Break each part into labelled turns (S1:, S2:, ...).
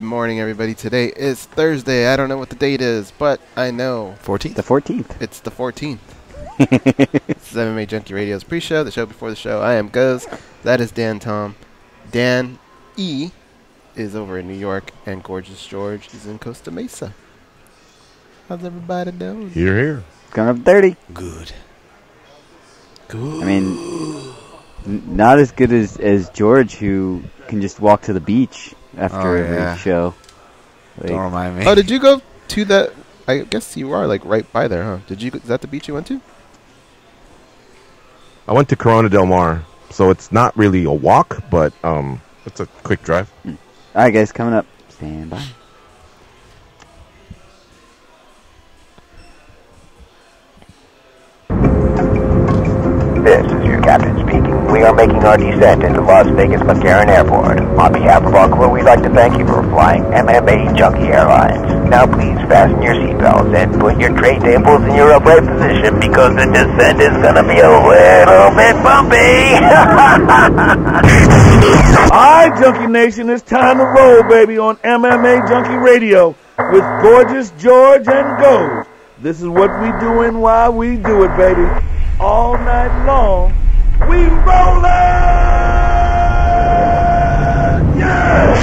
S1: Good morning, everybody. Today is Thursday. I don't know what the date is, but I know
S2: 14th. The 14th.
S1: It's the 14th. This is MMAjunkie Radio's pre-show, the show before the show. I am Goz. That is Dan Tom. Dan E is over in New York, and Gorgeous George is in Costa Mesa. How's everybody doing?
S3: Here.
S2: Coming up 30.
S3: Good.
S2: I mean, not as good as George, who can just walk to the beach after every show.
S3: Don't remind me.
S1: Oh, did you go to that? I guess you are like right by there, huh? Is that the beach you went to?
S3: I went to Corona Del Mar, so it's not really a walk, but it's a quick drive.
S2: All right, guys, coming up. Stand by.
S4: This is your captain speaking. We are making our descent into Las Vegas McCarran Airport. On behalf of our crew, we'd like to thank you for flying MMAjunkie Airlines. Now please fasten your seatbelts and put your tray tables in your upright position because the descent is going to be a little bit bumpy.
S5: Alright, Junkie Nation, it's time to roll, baby, on MMAjunkie Radio with Gorgeous George and Goz. This is what we doing while we do it, baby. All night long, we rollin'! Yeah!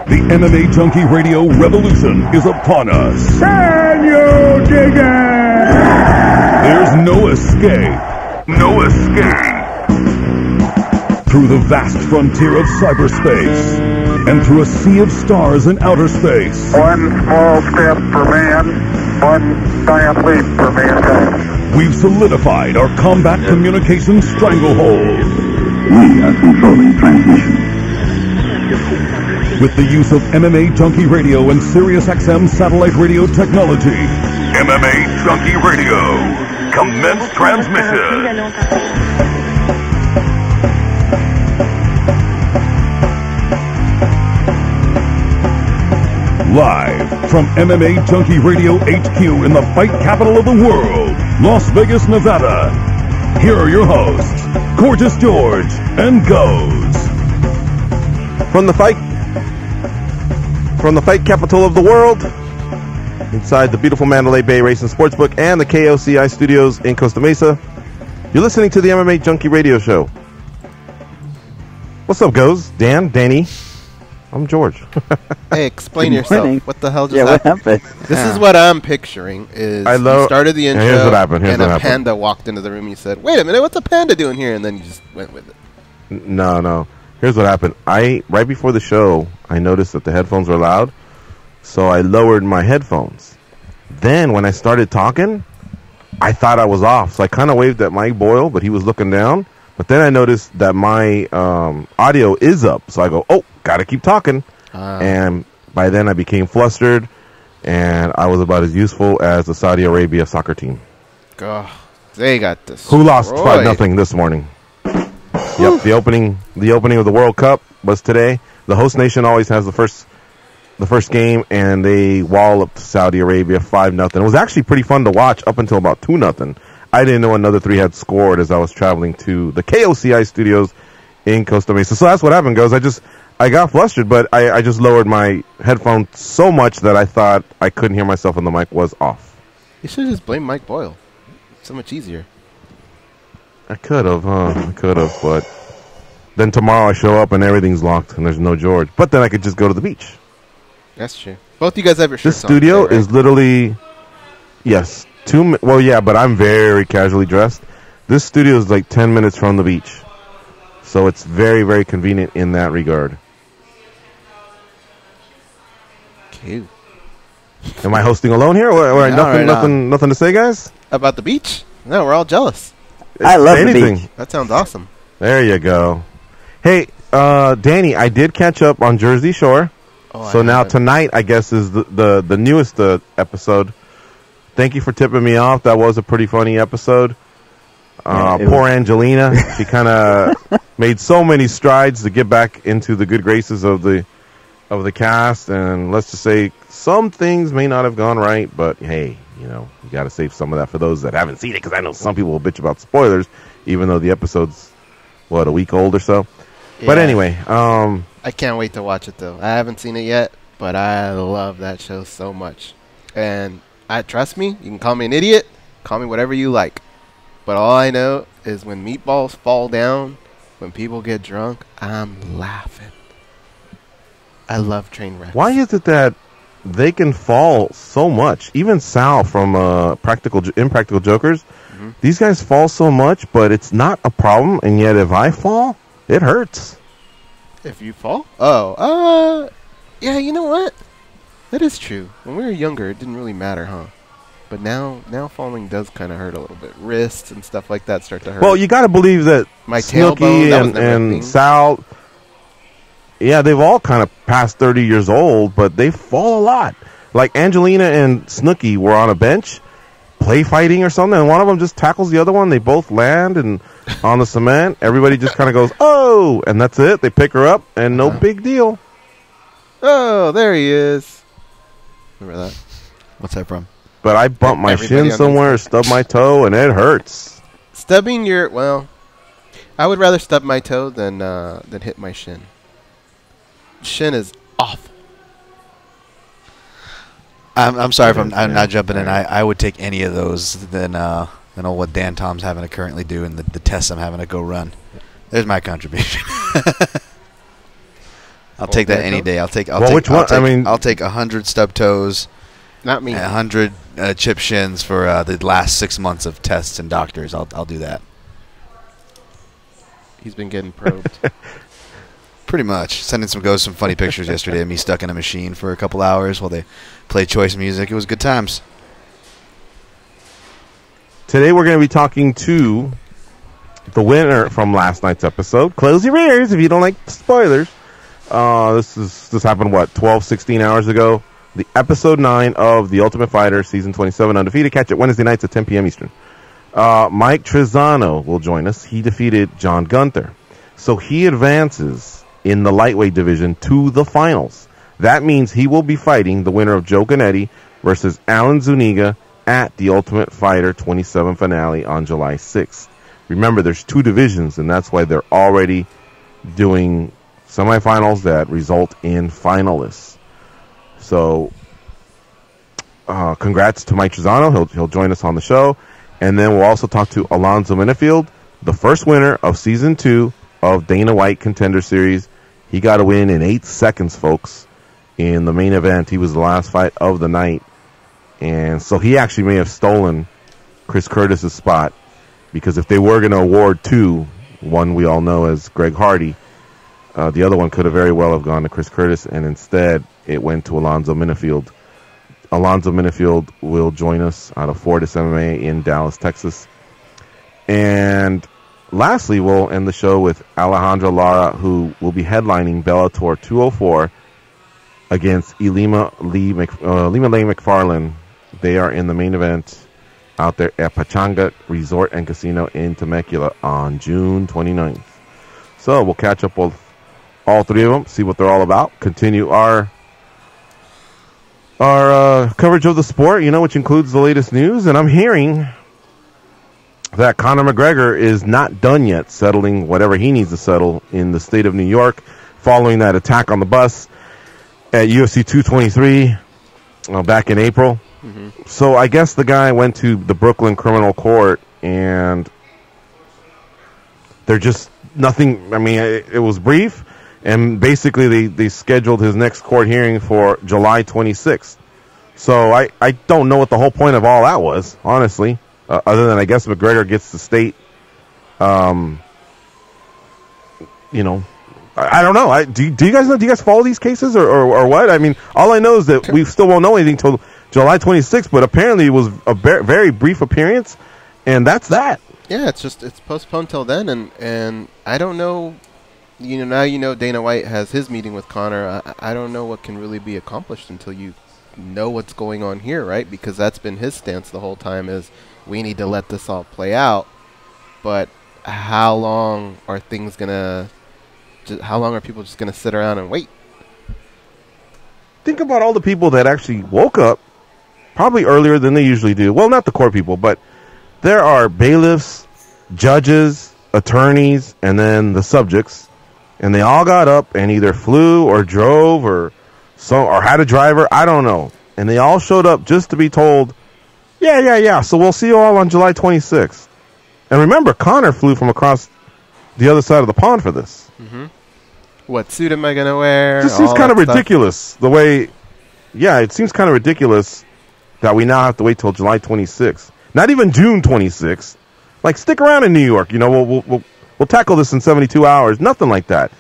S6: The MMAjunkie Radio revolution is upon us.
S5: Can you dig it?
S6: There's no escape. No escape. Through the vast frontier of cyberspace and through a sea of stars in outer space.
S7: One small step for man, one giant leap for mankind.
S6: We've solidified our combat communications stranglehold.
S8: We are controlling transmission.
S6: With the use of MMAjunkie Radio and SiriusXM satellite radio technology. MMAjunkie Radio. Commence transmission. Live from MMAjunkie Radio HQ in the fight capital of the world, Las Vegas, Nevada. Here are your hosts, Gorgeous George and Goz.
S3: From the fight capital of the world, inside the beautiful Mandalay Bay Racing Sportsbook and the KOCI studios in Costa Mesa, you're listening to the MMAjunkie Radio Show. What's up, Goz? Danny. I'm George.
S1: Hey, explain yourself. What the hell just
S2: happened?
S1: What happened? This is what I'm picturing. Is you started the intro,
S3: here's what happened.
S1: and a panda walked into the room. And you said, "Wait a minute, what's a panda doing here?" And then you just went with it.
S3: No. Here's what happened. Right before the show, I noticed that the headphones were loud, so I lowered my headphones. Then when I started talking, I thought I was off, so I kind of waved at Mike Boyle, but he was looking down. But then I noticed that my audio is up, so I go, "Oh, gotta keep talking." And by then I became flustered, and I was about as useful as the Saudi Arabia soccer team.
S1: God, they got this.
S3: Who lost 5-0 this morning? Yep, the opening of the World Cup was today. The host nation always has the first game, and they wall up to Saudi Arabia 5-0. It was actually pretty fun to watch up until about 2-0. I didn't know another 3 had scored as I was traveling to the KOCI studios in Costa Mesa. So that's what happened, Goz. I got flustered, but I just lowered my headphones so much that I thought I couldn't hear myself and the mic was off.
S1: You should have just blamed Mike Boyle. So much easier.
S3: I could have, but then tomorrow I show up and everything's locked and there's no George. But then I could just go to the beach.
S1: That's true. Both you guys have your shirts
S3: on. This studio
S1: today, right?
S3: is literally, yes, but I'm very casually dressed. This studio is like 10 minutes from the beach. So it's very, very convenient in that regard.
S1: Cute.
S3: Am I hosting alone here? Nothing to say, guys?
S1: About the beach? No, we're all jealous.
S2: I love the beach.
S1: That sounds awesome.
S3: There you go. Hey, Danny, I did catch up on Jersey Shore. So now tonight, I guess, is the newest episode. Thank you for tipping me off. That was a pretty funny episode. Poor Angelina. She kind of made so many strides to get back into the good graces of the cast. And let's just say some things may not have gone right. But, hey, you got to save some of that for those that haven't seen it. Because I know some people will bitch about spoilers, even though the episode's, a week old or so. Yeah. But anyway,
S1: I I can't wait to watch it, though. I haven't seen it yet, but I love that show so much. And trust me, you can call me an idiot, call me whatever you like. But all I know is when meatballs fall down, when people get drunk, I'm laughing. I love train wrecks.
S3: Why is it that they can fall so much? Even Sal from Impractical Jokers, these guys fall so much, but it's not a problem. And yet, if I fall, it hurts.
S1: If you fall? Oh, yeah. You know what? That is true. When we were younger, it didn't really matter, huh? But now falling does kind of hurt a little bit. Wrists and stuff like that start to hurt.
S3: Well, you got to believe that
S1: my
S3: Snooki
S1: tailbone
S3: and Sal, yeah, they've all kind of passed 30 years old, but they fall a lot. Like Angelina and Snooki were on a bench, play fighting or something, and one of them just tackles the other one. They both land and on the cement. Everybody just kind of goes, oh, and that's it. They pick her up, and no big deal.
S1: Oh, there he is. Remember that?
S9: What's that from?
S3: But I bumped my shin somewhere, stubbed my toe, and it hurts.
S1: Stubbing your, well, I would rather stub my toe than hit my shin. Shin is awful.
S9: I'm sorry if I'm not jumping in. I would take any of those than what Dan Tom's having to currently do and the tests I'm having to go run. There's my contribution. I'll take that any day. I'll take 100 stub toes.
S1: Not me.
S9: 100 chip shins for the last 6 months of tests and doctors. I'll do that.
S1: He's been getting probed.
S9: Pretty much. Sending some funny pictures yesterday of me stuck in a machine for a couple hours while they played choice music. It was good times.
S3: Today we're going to be talking to the winner from last night's episode. Close your ears if you don't like spoilers. This happened, 12, 16 hours ago. The episode 9 of The Ultimate Fighter, season 27, Undefeated. Catch it Wednesday nights at 10 p.m. Eastern. Mike Trizano will join us. He defeated John Gunther. So he advances in the lightweight division to the finals. That means he will be fighting the winner of Joe Ganetti versus Alan Zuniga at the Ultimate Fighter 27 finale on July 6th. Remember, there's 2 divisions, and that's why they're already doing semifinals that result in finalists. So, congrats to Mike Trizano. He'll join us on the show. And then we'll also talk to Alonzo Menifield, the first winner of Season 2 of Dana White Contender Series. He got a win in 8 seconds, folks, in the main event. He was the last fight of the night. And so he actually may have stolen Chris Curtis's spot, because if they were going to award 2, one we all know as Greg Hardy, the other one could have very well have gone to Chris Curtis, and instead it went to Alonzo Menifield. Alonzo Menifield will join us out of Fortis MMA in Dallas, Texas. And lastly, we'll end the show with Alejandra Lara, who will be headlining Bellator 204 against Lima Lee McFarlane. They are in the main event out there at Pachanga Resort and Casino in Temecula on June 29th. So we'll catch up with all 3 of them, see what they're all about, continue our coverage of the sport, which includes the latest news. And I'm hearing that Conor McGregor is not done yet settling whatever he needs to settle in the state of New York following that attack on the bus at UFC 223 back in April. Mm-hmm. So I guess the guy went to the Brooklyn Criminal Court, and they're just nothing. I mean, it was brief. And basically, they scheduled his next court hearing for July 26th. So I don't know what the whole point of all that was, honestly, other than I guess McGregor gets to state, I don't know. Do you guys know? Do you guys follow these cases or what? I mean, all I know is that we still won't know anything until July 26th. But apparently, it was a very brief appearance, and that's that.
S1: Yeah, it's postponed till then, and I don't know. Now Dana White has his meeting with Conor. I don't know what can really be accomplished until you know what's going on here, right? Because that's been his stance the whole time, is we need to let this all play out. But how long are things how long are people just gonna sit around and wait?
S3: Think about all the people that actually woke up probably earlier than they usually do. Well, not the court people, but there are bailiffs, judges, attorneys, and then the subjects. and they all got up and either flew or drove or had a driver. I don't know. And they all showed up just to be told, yeah. So we'll see you all on July 26th. And remember, Connor flew from across the other side of the pond for this.
S1: Mm-hmm. What suit am I going to wear?
S3: It just seems kind of ridiculous the way. Yeah, it seems kind of ridiculous that we now have to wait till July 26th. Not even June 26th. Like, stick around in New York. You know, we'll tackle this in 72 hours. Nothing like that.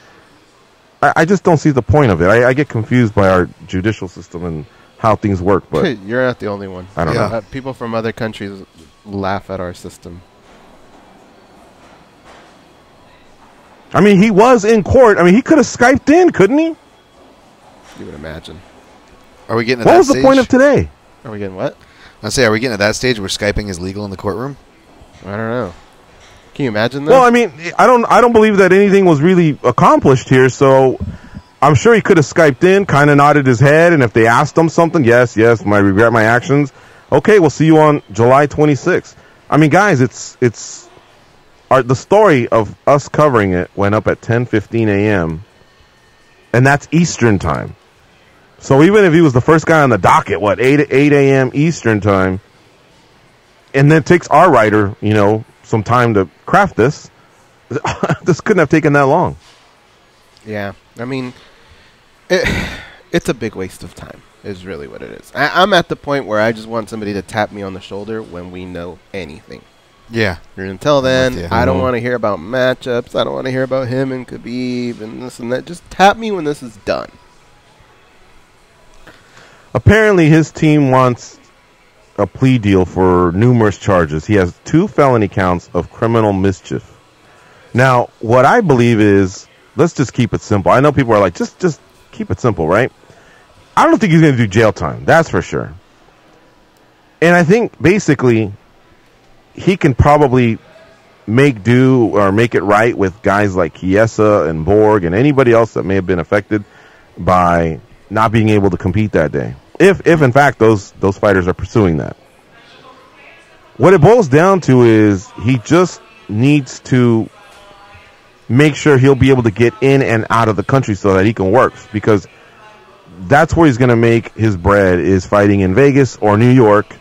S3: I just don't see the point of it. I get confused by our judicial system and how things work. But
S1: you're not the only one.
S3: I don't know.
S1: People from other countries laugh at our system.
S3: I mean, he was in court. I mean, he could have Skyped in, couldn't he?
S1: You would imagine.
S9: Are we getting to
S3: what
S9: that
S3: was
S9: stage?
S3: The point of today?
S1: Are we getting what?
S9: I say, are we getting to that stage where Skyping is legal in the courtroom?
S1: I don't know. Can you imagine that?
S3: Well, I mean, I don't believe that anything was really accomplished here, so I'm sure he could have Skyped in, kind of nodded his head, and if they asked him something, yes, I regret my actions. Okay, we'll see you on July 26th. I mean, guys, the story of us covering it went up at 10:15 a.m., and that's Eastern time. So even if he was the first guy on the docket, 8 a.m. Eastern time, and then it takes our writer, some time to craft this, this couldn't have taken that long.
S1: Yeah, I mean, it's a big waste of time, is really what it is. I'm at the point where I just want somebody to tap me on the shoulder when we know anything.
S9: Yeah.
S1: And until then, I don't want to hear about matchups. I don't want to hear about him and Khabib and this and that. Just tap me when this is done.
S3: Apparently, his team wants a plea deal for numerous charges. He has 2 felony counts of criminal mischief. Now, what I believe is, let's just keep it simple. I know people are like, just keep it simple, right? I don't think he's going to do jail time. That's for sure. And I think, basically, he can probably make do or make it right with guys like Chiesa and Borg and anybody else that may have been affected by not being able to compete that day. If in fact those fighters are pursuing that. What it boils down to is he just needs to make sure he'll be able to get in and out of the country so that he can work, because that's where he's going to make his bread, is fighting in Vegas or New York.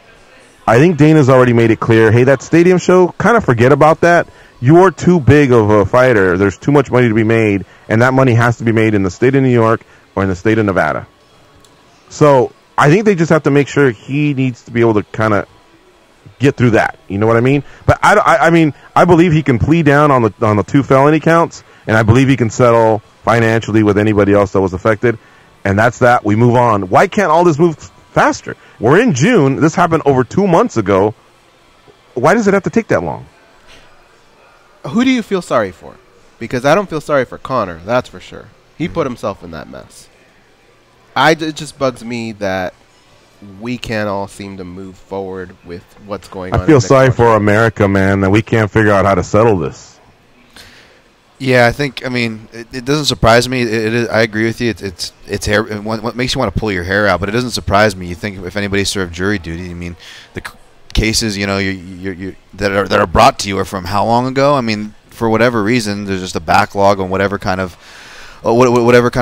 S3: I think Dana's already made it clear, hey, that stadium show, kind of forget about that. You're too big of a fighter. There's too much money to be made, and that money has to be made in the state of New York or in the state of Nevada. So I think they just have to make sure he needs to be able to kind of get through that. You know what I mean? But I believe he can plea down on the 2 felony counts, and I believe he can settle financially with anybody else that was affected. And that's that. We move on. Why can't all this move faster? We're in June. This happened over 2 months ago. Why does it have to take that long?
S1: Who do you feel sorry for? Because I don't feel sorry for Connor, that's for sure. He put himself in that mess. It just bugs me that we can't all seem to move forward with what's going on.
S3: I feel sorry for America, man, that we can't figure out how to settle this.
S9: Yeah, it doesn't surprise me. I agree with you. It's hair. What makes you want to pull your hair out? But it doesn't surprise me. You think if anybody served jury duty, I mean, the cases that are brought to you are from how long ago? I mean, for whatever reason, there's just a backlog on whatever kind of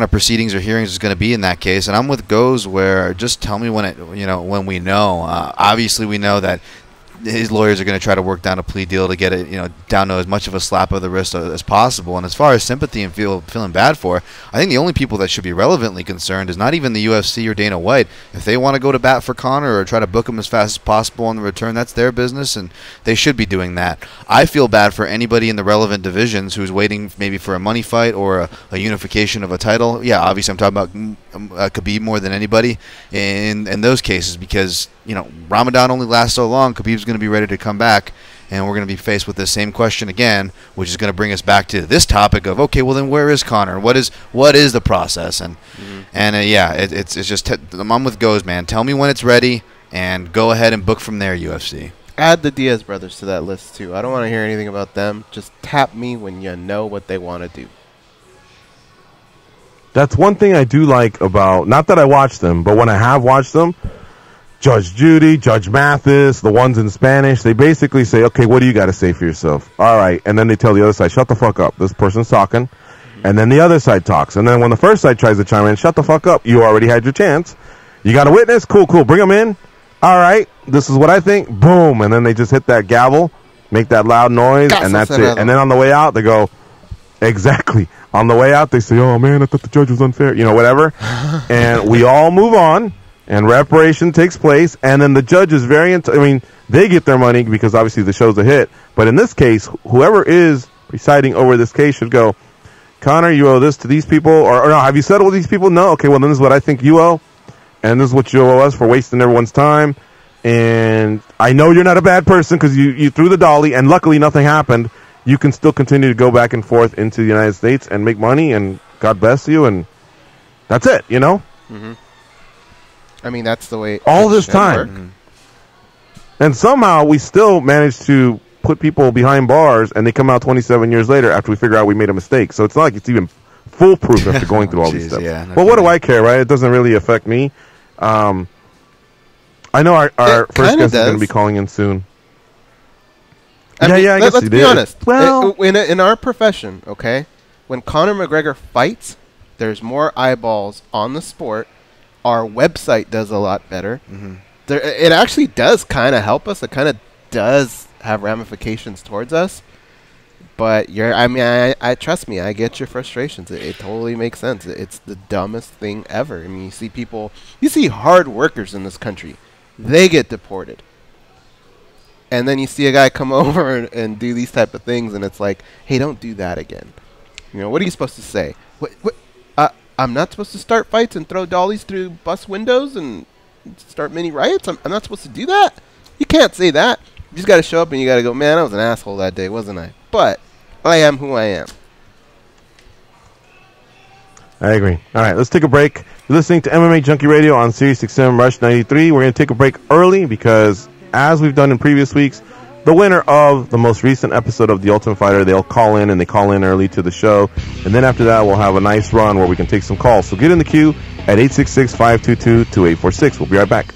S9: proceedings or hearings is going to be in that case. And I'm with Goes, where just tell me when we know. Obviously, we know that his lawyers are going to try to work down a plea deal to get it, down to as much of a slap of the wrist as possible. And as far as sympathy and feeling bad for, I think the only people that should be relevantly concerned is not even the UFC or Dana White. If they want to go to bat for Conor or try to book him as fast as possible on the return, that's their business, and they should be doing that. I feel bad for anybody in the relevant divisions who's waiting maybe for a money fight or a unification of a title. Yeah, obviously I'm talking about Khabib more than anybody in those cases, because Ramadan only lasts so long. Khabib's going to be ready to come back, and we're going to be faced with the same question again, which is going to bring us back to this topic of, okay, well then where is Conor? What is the process? And it's just I'm with Goes, man. Tell me when it's ready, and go ahead and book from there, UFC.
S1: Add the Diaz brothers to that list too. I don't want to hear anything about them. Just tap me when you know what they want to do.
S3: That's one thing I do like about, not that I watch them, but when I have watched them, Judge Judy, Judge Mathis, the ones in Spanish, they basically say, okay, what do you got to say for yourself? All right. And then they tell the other side, shut the fuck up. This person's talking. And then the other side talks. And then when the first side tries to chime in, shut the fuck up. You already had your chance. You got a witness? Cool. Bring them in. All right. This is what I think. Boom. And then they just hit that gavel, make that loud noise, and that's it. And then on the way out, they go, exactly. On the way out, they say, oh, man, I thought the judge was unfair. Whatever. And we all move on, and reparation takes place. And then the judge is they get their money because obviously the show's a hit. But in this case, whoever is presiding over this case should go, Connor, you owe this to these people, or no, have you settled with these people? No? Okay, well, then this is what I think you owe, and this is what you owe us for wasting everyone's time, and I know you're not a bad person because you threw the dolly, and luckily nothing happened. You can still continue to go back and forth into the United States and make money, and God bless you, and that's it,
S1: Mm-hmm. I mean, that's the way
S3: all this time. And somehow we still managed to put people behind bars, and they come out 27 years later after we figure out we made a mistake. So it's not like it's even foolproof after going through all these steps.
S9: Yeah,
S3: well, what do I care, right? It doesn't really affect me. I know our first guest is going to be calling in soon.
S1: I mean,
S3: I guess
S1: let's be honest. Well, in our profession, okay, when Conor McGregor fights, there's more eyeballs on the sport. Our website does a lot better.
S9: Mm-hmm.
S1: It actually does kind of help us. It kind of does have ramifications towards us. But I trust me, I get your frustrations. It totally makes sense. It's the dumbest thing ever. I mean, you see hard workers in this country. They get deported. And then you see a guy come over and do these type of things, and it's like, hey, don't do that again. What are you supposed to say? I'm not supposed to start fights and throw dollies through bus windows and start mini riots? I'm not supposed to do that? You can't say that. You just got to show up and you got to go, man, I was an asshole that day, wasn't I? But I am who I am.
S3: I agree. All right, let's take a break. You're listening to MMA Junkie Radio on Sirius XM Rush 93. We're going to take a break early because, as we've done in previous weeks, the winner of the most recent episode of The Ultimate Fighter, they'll call in, and they call in early to the show. And then after that, we'll have a nice run where we can take some calls. So get in the queue at 866-522-2846. We'll be right back.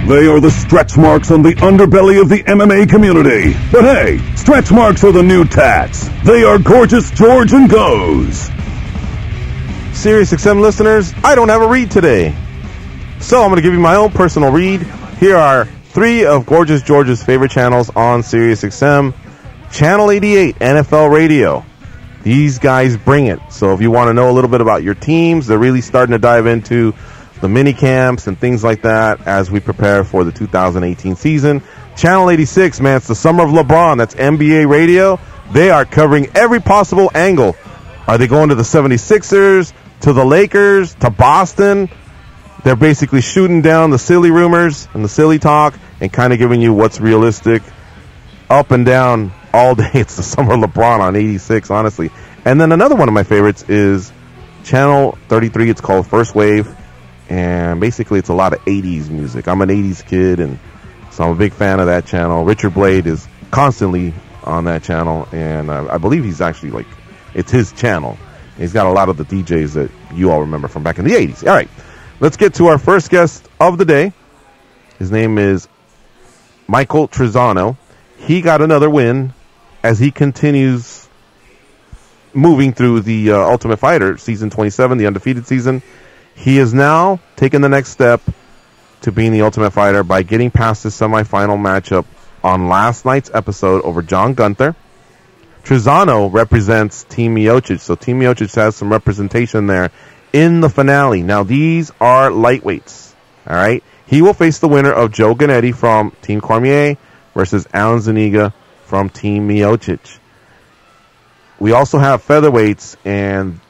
S6: They are the stretch marks on the underbelly of the MMA community. But hey, stretch marks are the new tats. They are Gorgeous George and Goes.
S3: SiriusXM listeners, I don't have a read today. So I'm going to give you my own personal read. Here are 3 of Gorgeous George's favorite channels on SiriusXM. Channel 88, NFL Radio. These guys bring it. So if you want to know a little bit about your teams, they're really starting to dive into the mini camps and things like that as we prepare for the 2018 season. Channel 86, man, it's the summer of LeBron. That's NBA Radio. They are covering every possible angle. Are they going to the 76ers, to the Lakers, to Boston? They're basically shooting down the silly rumors and the silly talk and kind of giving you what's realistic up and down all day. It's the summer of LeBron on 86, honestly. And then another one of my favorites is Channel 33. It's called First Wave. And basically it's a lot of 80s music. I'm an 80s kid, and so I'm a big fan of that channel. Richard Blade is constantly on that channel, and I believe he's actually, it's his channel. He's got a lot of the DJs that you all remember from back in the 80s. All right, let's get to our first guest of the day. His name is Michael Trizano. He got another win as he continues moving through the Ultimate Fighter Season 27, the undefeated season. He has now taken the next step to being the Ultimate Fighter by getting past the semifinal matchup on last night's episode over John Gunther. Trizano represents Team Miocic, so Team Miocic has some representation there in the finale. Now, these are lightweights, all right? He will face the winner of Joe Gannetti from Team Cormier versus Alan Zuniga from Team Miocic. We also have featherweights, and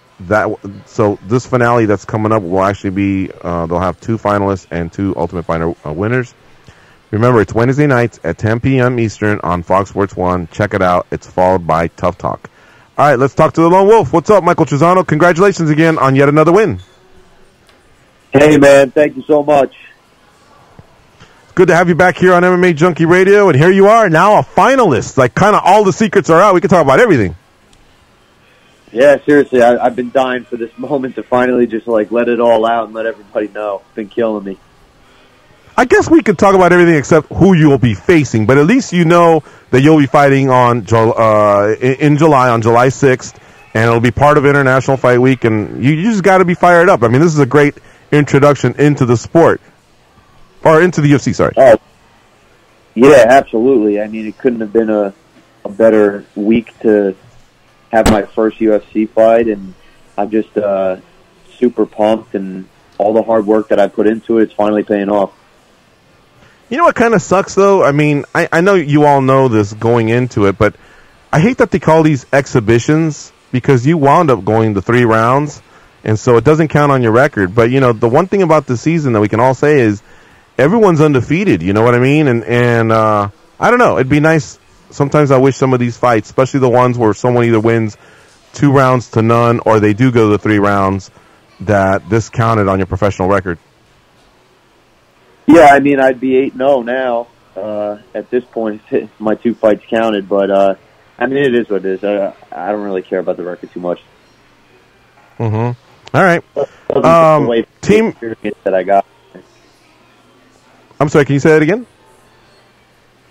S3: so this finale that's coming up will actually be, they'll have 2 finalists and 2 Ultimate Fighter winners. Remember, it's Wednesday nights at 10 p.m. Eastern on Fox Sports 1. Check it out. It's followed by Tough Talk. All right, let's talk to the Lone Wolf. What's up, Michael Trizano? Congratulations again on yet another win.
S10: Hey, man. Thank you so much.
S3: It's good to have you back here on MMAjunkie Radio, and here you are now a finalist. Kind of all the secrets are out. We can talk about everything.
S10: Yeah, seriously, I've been dying for this moment to finally just let it all out and let everybody know. It's been killing me.
S3: I guess we could talk about everything except who you'll be facing, but at least you know that you'll be fighting on in July, on July 6th, and it'll be part of International Fight Week, and you just got to be fired up. I mean, this is a great introduction into the sport, or into the UFC, sorry.
S10: Oh, yeah, absolutely. I mean, it couldn't have been a better week to have my first UFC fight, and I'm just super pumped, and all the hard work that I put into it's finally paying off.
S3: You know what kind of sucks, though? I mean, I know you all know this going into it, but I hate that they call these exhibitions because you wound up going the 3 rounds, and so it doesn't count on your record. But, the one thing about the season that we can all say is everyone's undefeated, you know what I mean? And I don't know. It'd be nice. Sometimes I wish some of these fights, especially the ones where someone either wins 2 rounds to none or they do go the 3 rounds, that this counted on your professional record.
S10: Yeah, I mean, I'd be 8-0 now. At this point, if my 2 fights counted, but I mean, it is what it is. I don't really care about the record too much.
S3: Mm-hmm. All right. Team
S10: experience that I got.
S3: I'm sorry. Can you say that again?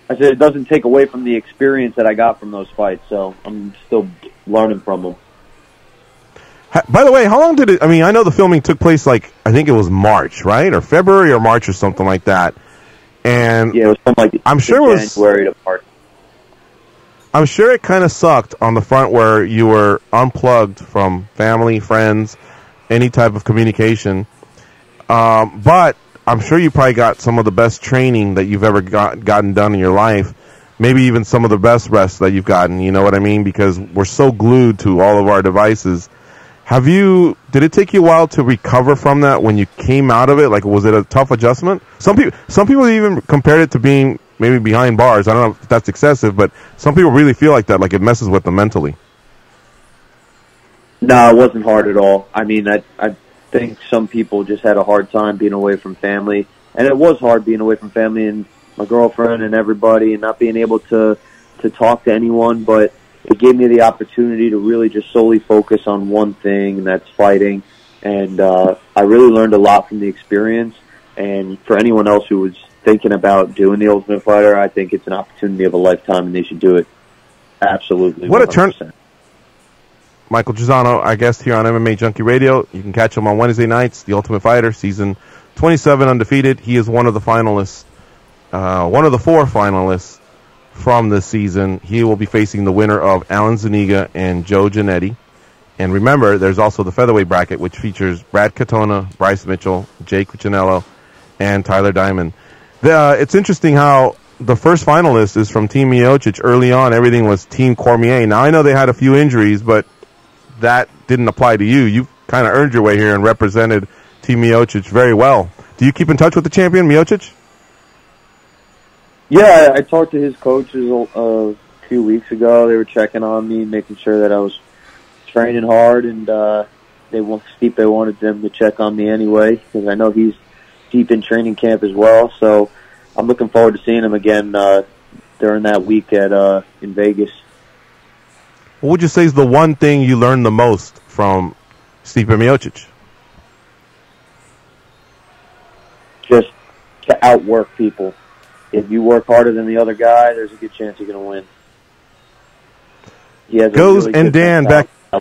S10: I said it doesn't take away from the experience that I got from those fights, so I'm still learning from them.
S3: By the way, how long did it... I mean, I know the filming took place, I think it was March, right? Or February or March or something like that. And
S10: yeah, it was something like
S3: I'm sure it was
S10: January to March.
S3: I'm sure it kind of sucked on the front where you were unplugged from family, friends, any type of communication. But I'm sure you probably got some of the best training that you've ever gotten done in your life. Maybe even some of the best rest that you've gotten, you know what I mean? Because we're so glued to all of our devices. Did it take you a while to recover from that when you came out of it? Was it a tough adjustment? Some people even compared it to being maybe behind bars. I don't know if that's excessive, but some people really feel like that, it messes with them mentally.
S10: No, it wasn't hard at all. I mean, I think some people just had a hard time being away from family, and it was hard being away from family and my girlfriend and everybody and not being able to talk to anyone, but it gave me the opportunity to really just solely focus on one thing, and that's fighting. And I really learned a lot from the experience. And for anyone else who was thinking about doing the Ultimate Fighter, I think it's an opportunity of a lifetime, and they should do it. Absolutely.
S3: What a
S10: 100%.
S3: turn! Michael Trizano, our guest here on MMA Junkie Radio. You can catch him on Wednesday nights. The Ultimate Fighter, season 27, undefeated. He is one of the finalists, one of the 4 finalists from this season. He will be facing the winner of Alan Zuniga and Joe Giannetti. And remember, there's also the featherweight bracket, which features Brad Katona, Bryce Mitchell, Jake Cuccinello, and Tyler Diamond. It's interesting how the first finalist is from Team Miocic. Early on, everything was Team Cormier. Now, I know they had a few injuries, but that didn't apply to you. You kind of earned your way here and represented Team Miocic very well. Do you keep in touch with the champion, Miocic?
S10: Yeah, I talked to his coaches a few weeks ago. They were checking on me, making sure that I was training hard, and Stipe wanted them to check on me anyway, because I know he's deep in training camp as well. So I'm looking forward to seeing him again during that week in Vegas.
S3: What would you say is the one thing you learned the most from Stipe Miocic?
S10: Just to outwork people. If you work harder than the other guy, there's a good chance you're going to win. He has
S3: Goes
S10: really
S3: and Dan
S10: mentality.
S3: back.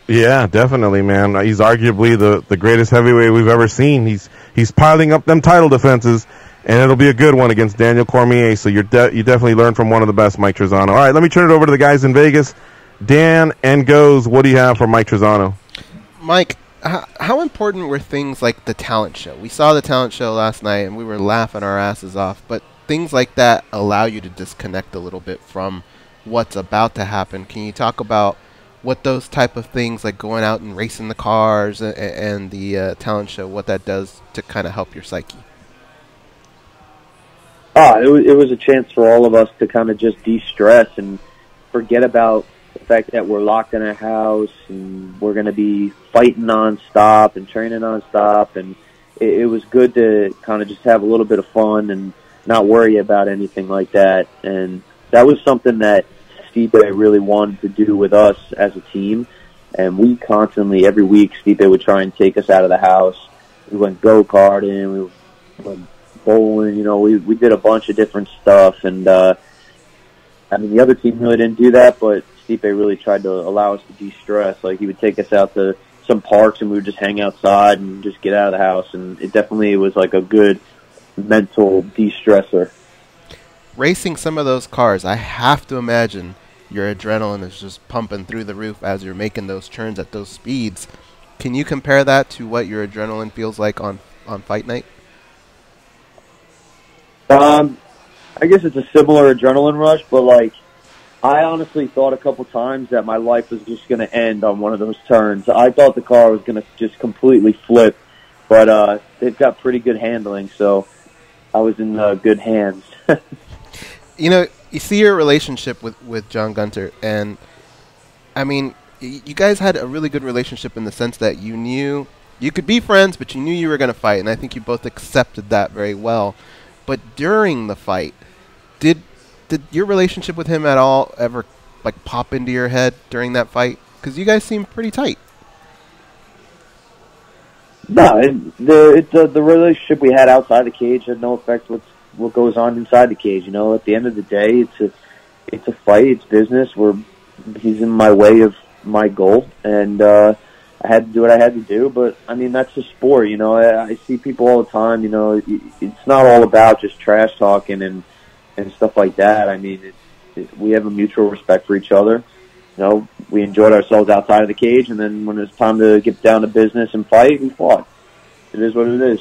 S3: Yeah, definitely, man. He's arguably the greatest heavyweight we've ever seen. He's piling up them title defenses, and it'll be a good one against Daniel Cormier. So you definitely learned from one of the best, Mike Trizano. All right, let me turn it over to the guys in Vegas. Dan and Goes, what do you have for Mike Trizano?
S1: Mike, how important were things like the talent show? We saw the talent show last night, and we were laughing our asses off, but things like that allow you to disconnect a little bit from what's about to happen. Can you talk about what those type of things, like going out and racing the cars and the talent show, what that does to kind of help your psyche?
S10: It was a chance for all of us to kind of just de-stress and forget about the fact that we're locked in a house and we're going to be fighting nonstop and training nonstop. And it was good to kind of just have a little bit of fun and not worry about anything like that. And that was something that Stipe really wanted to do with us as a team. And we constantly, every week, Stipe would try and take us out of the house. We went go-karting, we went bowling, we did a bunch of different stuff. And, the other team really didn't do that, but Stipe really tried to allow us to de-stress. Like, he would take us out to some parks and we would just hang outside and just get out of the house. And it definitely was like a good mental de-stressor.
S1: Racing some of those cars, I have to imagine your adrenaline is just pumping through the roof as you're making those turns at those speeds. Can you compare that to what your adrenaline feels like on fight night?
S10: I guess it's a similar adrenaline rush, but like, I honestly thought a couple times that my life was just going to end on one of those turns. I thought the car was going to just completely flip, but they've got pretty good handling, so I was in good hands.
S1: You see your relationship with John Gunter, and I mean, you guys had a really good relationship in the sense that you knew you could be friends, but you knew you were going to fight, and I think you both accepted that very well. But during the fight, did your relationship with him at all ever like pop into your head during that fight? Because you guys seem pretty tight.
S10: No, the relationship we had outside the cage had no effect with what goes on inside the cage. At the end of the day, it's a fight, it's business. He's in my way of my goal, and I had to do what I had to do. But I mean, that's the sport. I see people all the time. It's not all about just trash talking and stuff like that. I mean, we have a mutual respect for each other. We enjoyed ourselves outside of the cage, and then when it's time to get down to business and fight, we fought. It is what it is.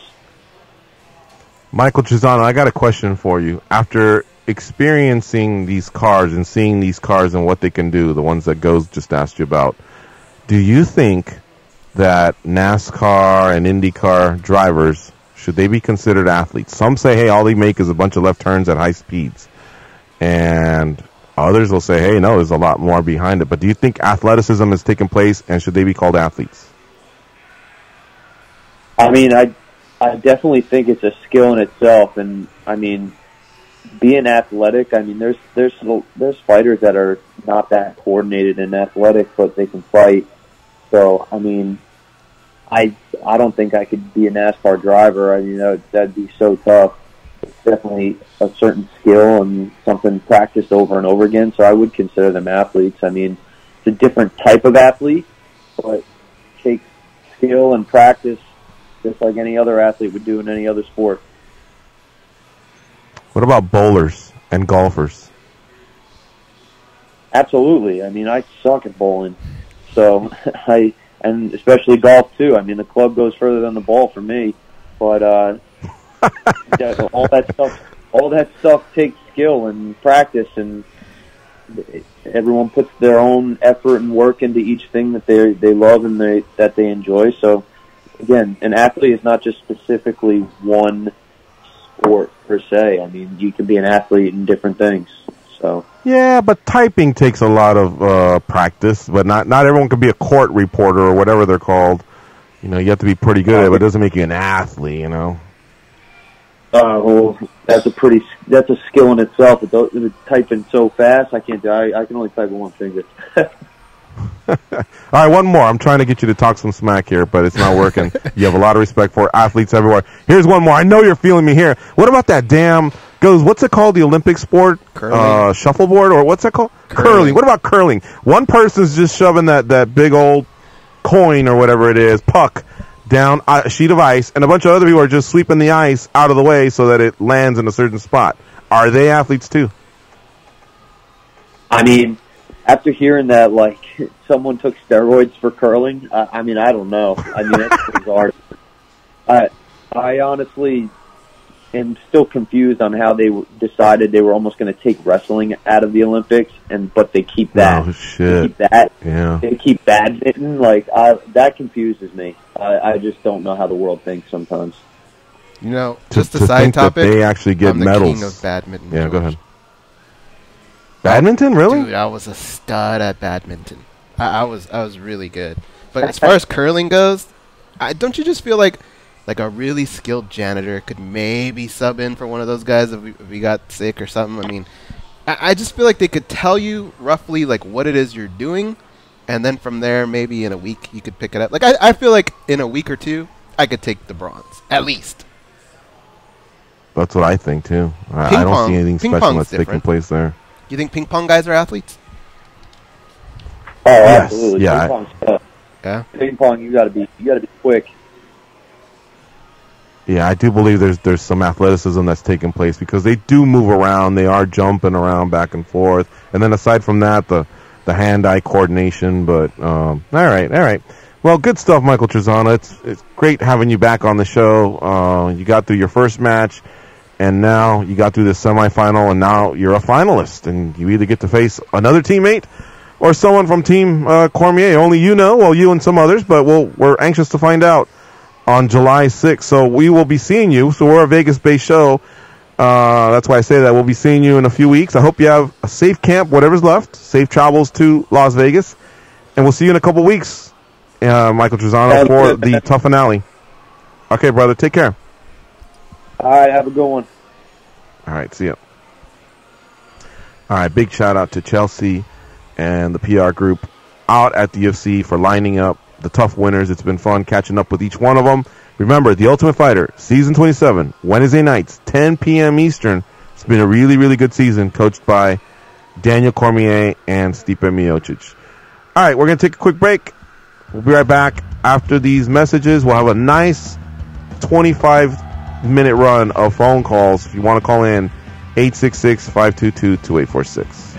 S3: Michael Trizano, I got a question for you. After experiencing these cars and seeing these cars and what they can do, the ones that Goes just asked you about, do you think that NASCAR and IndyCar drivers, should they be considered athletes? Some say, hey, all they make is a bunch of left turns at high speeds. And others will say, hey, no, there's a lot more behind it. But do you think athleticism has taken place, and should they be called athletes?
S10: I mean, I definitely think it's a skill in itself. And, I mean, being athletic, I mean, there's fighters that are not that coordinated and athletic, but they can fight. So, I mean, I don't think I could be a NASCAR driver. I mean, that'd be so tough. definitely a certain skill and something practiced over and over again. So I would consider them athletes. I mean, it's a different type of athlete, but it takes skill and practice just like any other athlete would do in any other sport.
S3: What about bowlers and golfers?
S10: Absolutely. I mean, I suck at bowling, so and especially golf too. I mean, the club goes further than the ball for me, but yeah, all that stuff takes skill and practice, and everyone puts their own effort and work into each thing that they love and that they enjoy. So again, an athlete is not just specifically one sport per se. I mean, you can be an athlete in different things. So
S3: yeah, but typing takes a lot of practice. But not everyone can be a court reporter or whatever they're called. You know, you have to be pretty good at it, but it doesn't make you an athlete. You know.
S10: Well, that's a skill in itself. It's typing so fast, I can't do. I can only type with one finger.
S3: All right, one more. I'm trying to get you to talk some smack here, but it's not working. You have a lot of respect for athletes everywhere. Here's one more. I know you're feeling me here. What about that damn what's it called? The Olympic sport?
S1: Curling.
S3: Shuffleboard, or what's that called? Curling. What about curling? One person's just shoving that big old coin or whatever it is, puck, down a sheet of ice, and a bunch of other people are just sweeping the ice out of the way so that it lands in a certain spot. Are they athletes too?
S10: I mean, after hearing that, like, someone took steroids for curling, I mean, I don't know. I mean, that's bizarre. I honestly am still confused on how they decided they were almost going to take wrestling out of the Olympics, but they keep that.
S3: Oh, shit.
S10: They keep that.
S3: Yeah.
S10: They keep badminton. Like, that confuses me. I just don't know how the world thinks sometimes.
S1: You know, just a
S3: to
S1: side
S3: think
S1: topic.
S3: that they actually get
S1: I'm the
S3: medals.
S1: king of badminton.
S3: Yeah,
S1: George.
S3: go ahead. Badminton, really?
S1: Dude, I was a stud at badminton. I was really good. But as far as curling goes, don't you just feel like a really skilled janitor could maybe sub in for one of those guys if we got sick or something? I mean, I just feel like they could tell you roughly like what it is you're doing, and then from there maybe in a week you could pick it up. Like I feel like in a week or two I could take the bronze at least.
S3: That's what I think too. I don't see anything special that's taking place there.
S1: You think ping pong guys are athletes?
S10: Oh,
S3: Yes.
S10: absolutely.
S3: Yeah.
S10: Ping pong's tough.
S1: Yeah.
S10: Ping pong, you gotta be quick.
S3: Yeah, I do believe there's some athleticism that's taking place because they do move around. They are jumping around back and forth. And then aside from that, the hand-eye coordination. But all right. Well, good stuff, Michael Trizano. It's great having you back on the show. You got through your first match, and now you got through the semifinal, and now you're a finalist. And you either get to face another teammate or someone from Team Cormier. Only you know. Well, you and some others, but we're anxious to find out on July 6th. So we will be seeing you. So we're a Vegas-based show. That's why I say that. We'll be seeing you in a few weeks. I hope you have a safe camp, whatever's left. Safe travels to Las Vegas. And we'll see you in a couple weeks, Michael Trizano, for the tough finale. Okay, brother. Take care.
S10: All right, have a good one.
S3: All right, see ya. All right, big shout out to Chelsea and the PR group out at the UFC for lining up the tough winners. It's been fun catching up with each one of them. Remember, The Ultimate Fighter, Season 27, Wednesday nights, 10 p.m. Eastern. It's been a really, really good season, coached by Daniel Cormier and Stipe Miocic. All right, we're going to take a quick break. We'll be right back after these messages. We'll have a nice 25-minute run of phone calls. If you want to call in, 866-522-2846.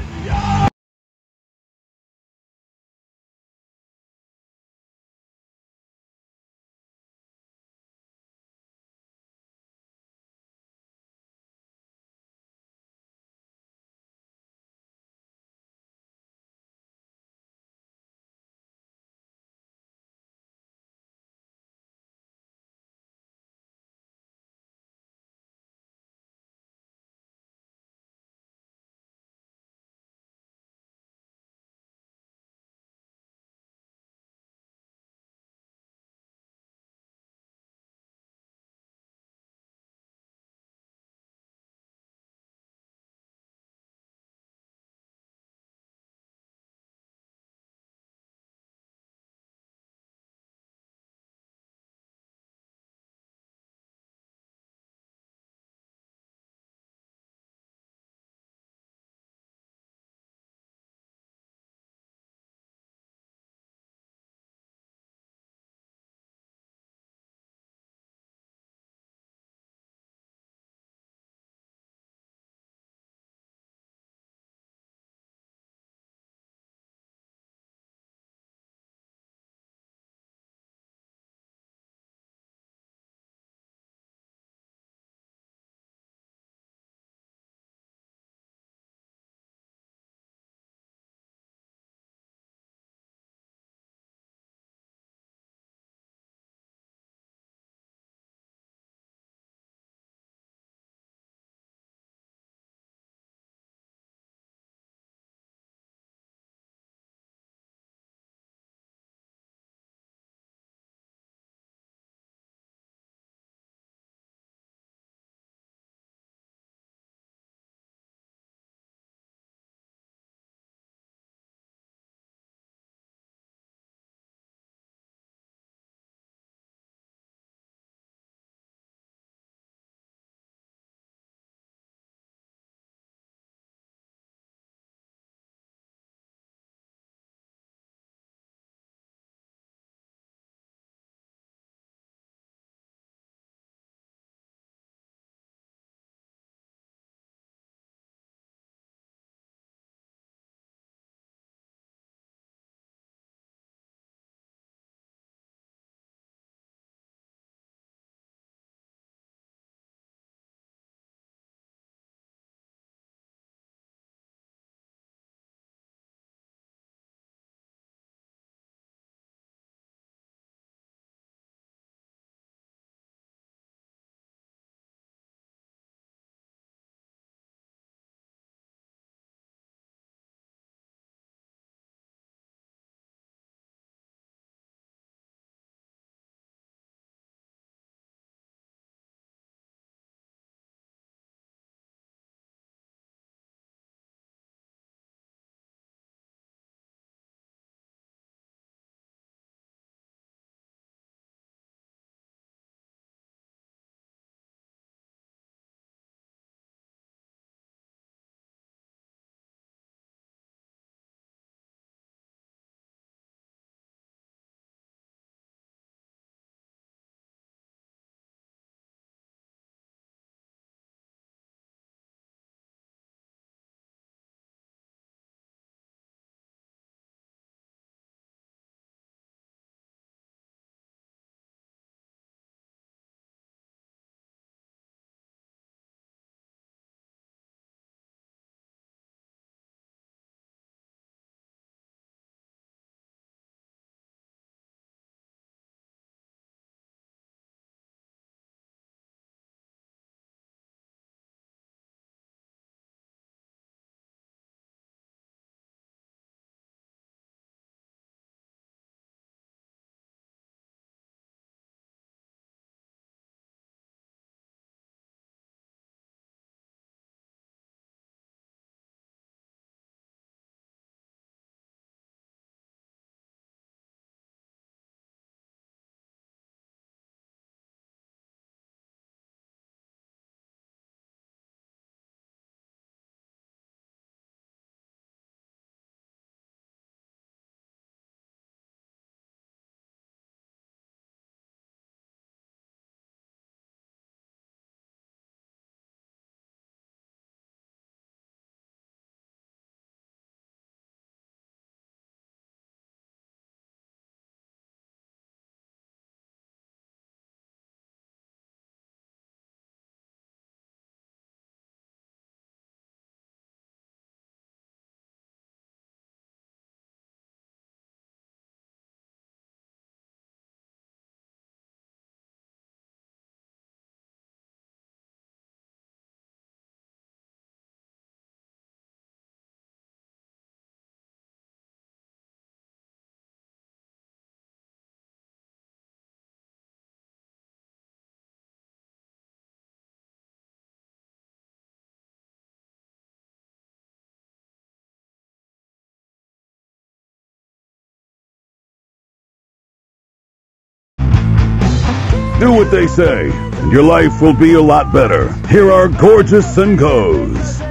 S6: Do what they say, and your life will be a lot better. Here are Gorgeous and Goes.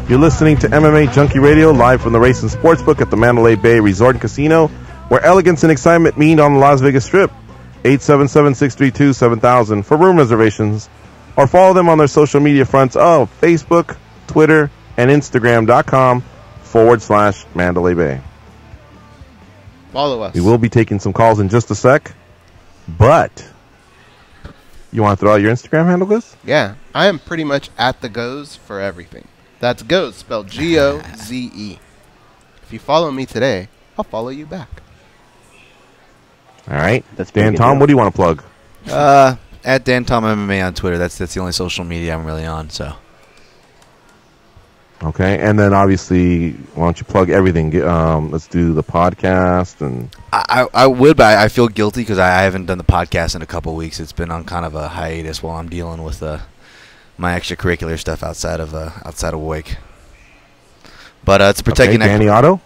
S3: You're listening to MMA Junkie Radio, live from the Race and Sportsbook at the Mandalay Bay Resort and Casino, where elegance and excitement meet on the Las Vegas Strip. 877-632-7000 for room reservations, or follow them on their social media fronts of Facebook, Twitter, and Instagram.com/Mandalay Bay.
S1: Follow us.
S3: We will be taking some calls in just a sec, but you want to throw out your Instagram handle, Liz?
S1: Yeah, I am pretty much at the Goze for everything. That's Goze, spelled Goze. If you follow me today, I'll follow you back.
S3: All right.
S2: That's
S3: Dan,
S2: pretty
S3: Tom,
S2: good.
S3: what do you want to plug?
S9: At Dan Tom MMA on Twitter. That's the only social media I'm really on. So.
S3: Okay, and then obviously, why don't you plug everything? Let's do the podcast and.
S9: I would, but I feel guilty because I haven't done the podcast in a couple of weeks. It's been on kind of a hiatus while I'm dealing with my extracurricular stuff outside of Wake. But it's protecting.
S3: Okay, Danny Otto.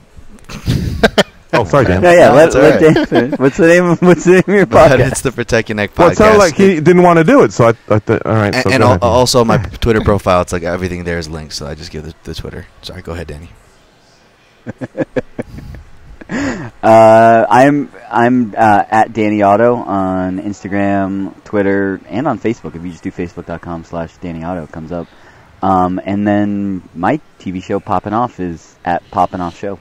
S3: Oh, sorry, Dan.
S2: Yeah.
S9: No,
S2: Let
S9: right.
S2: Dan finish. What's the name of your
S9: But
S2: podcast?
S9: it's the Protect Your Neck podcast.
S3: Well, it sounded like he didn't want to do it, so I thought, all right. So
S9: And
S3: go ahead.
S9: also my Twitter profile, it's like everything there is linked, so I just give the Twitter. Sorry, go ahead, Danny.
S2: I'm at Danny Otto on Instagram, Twitter, and on Facebook. If you just do facebook.com/Danny Otto, it comes up. And then my TV show Poppin' Off is at Poppin' Off Show.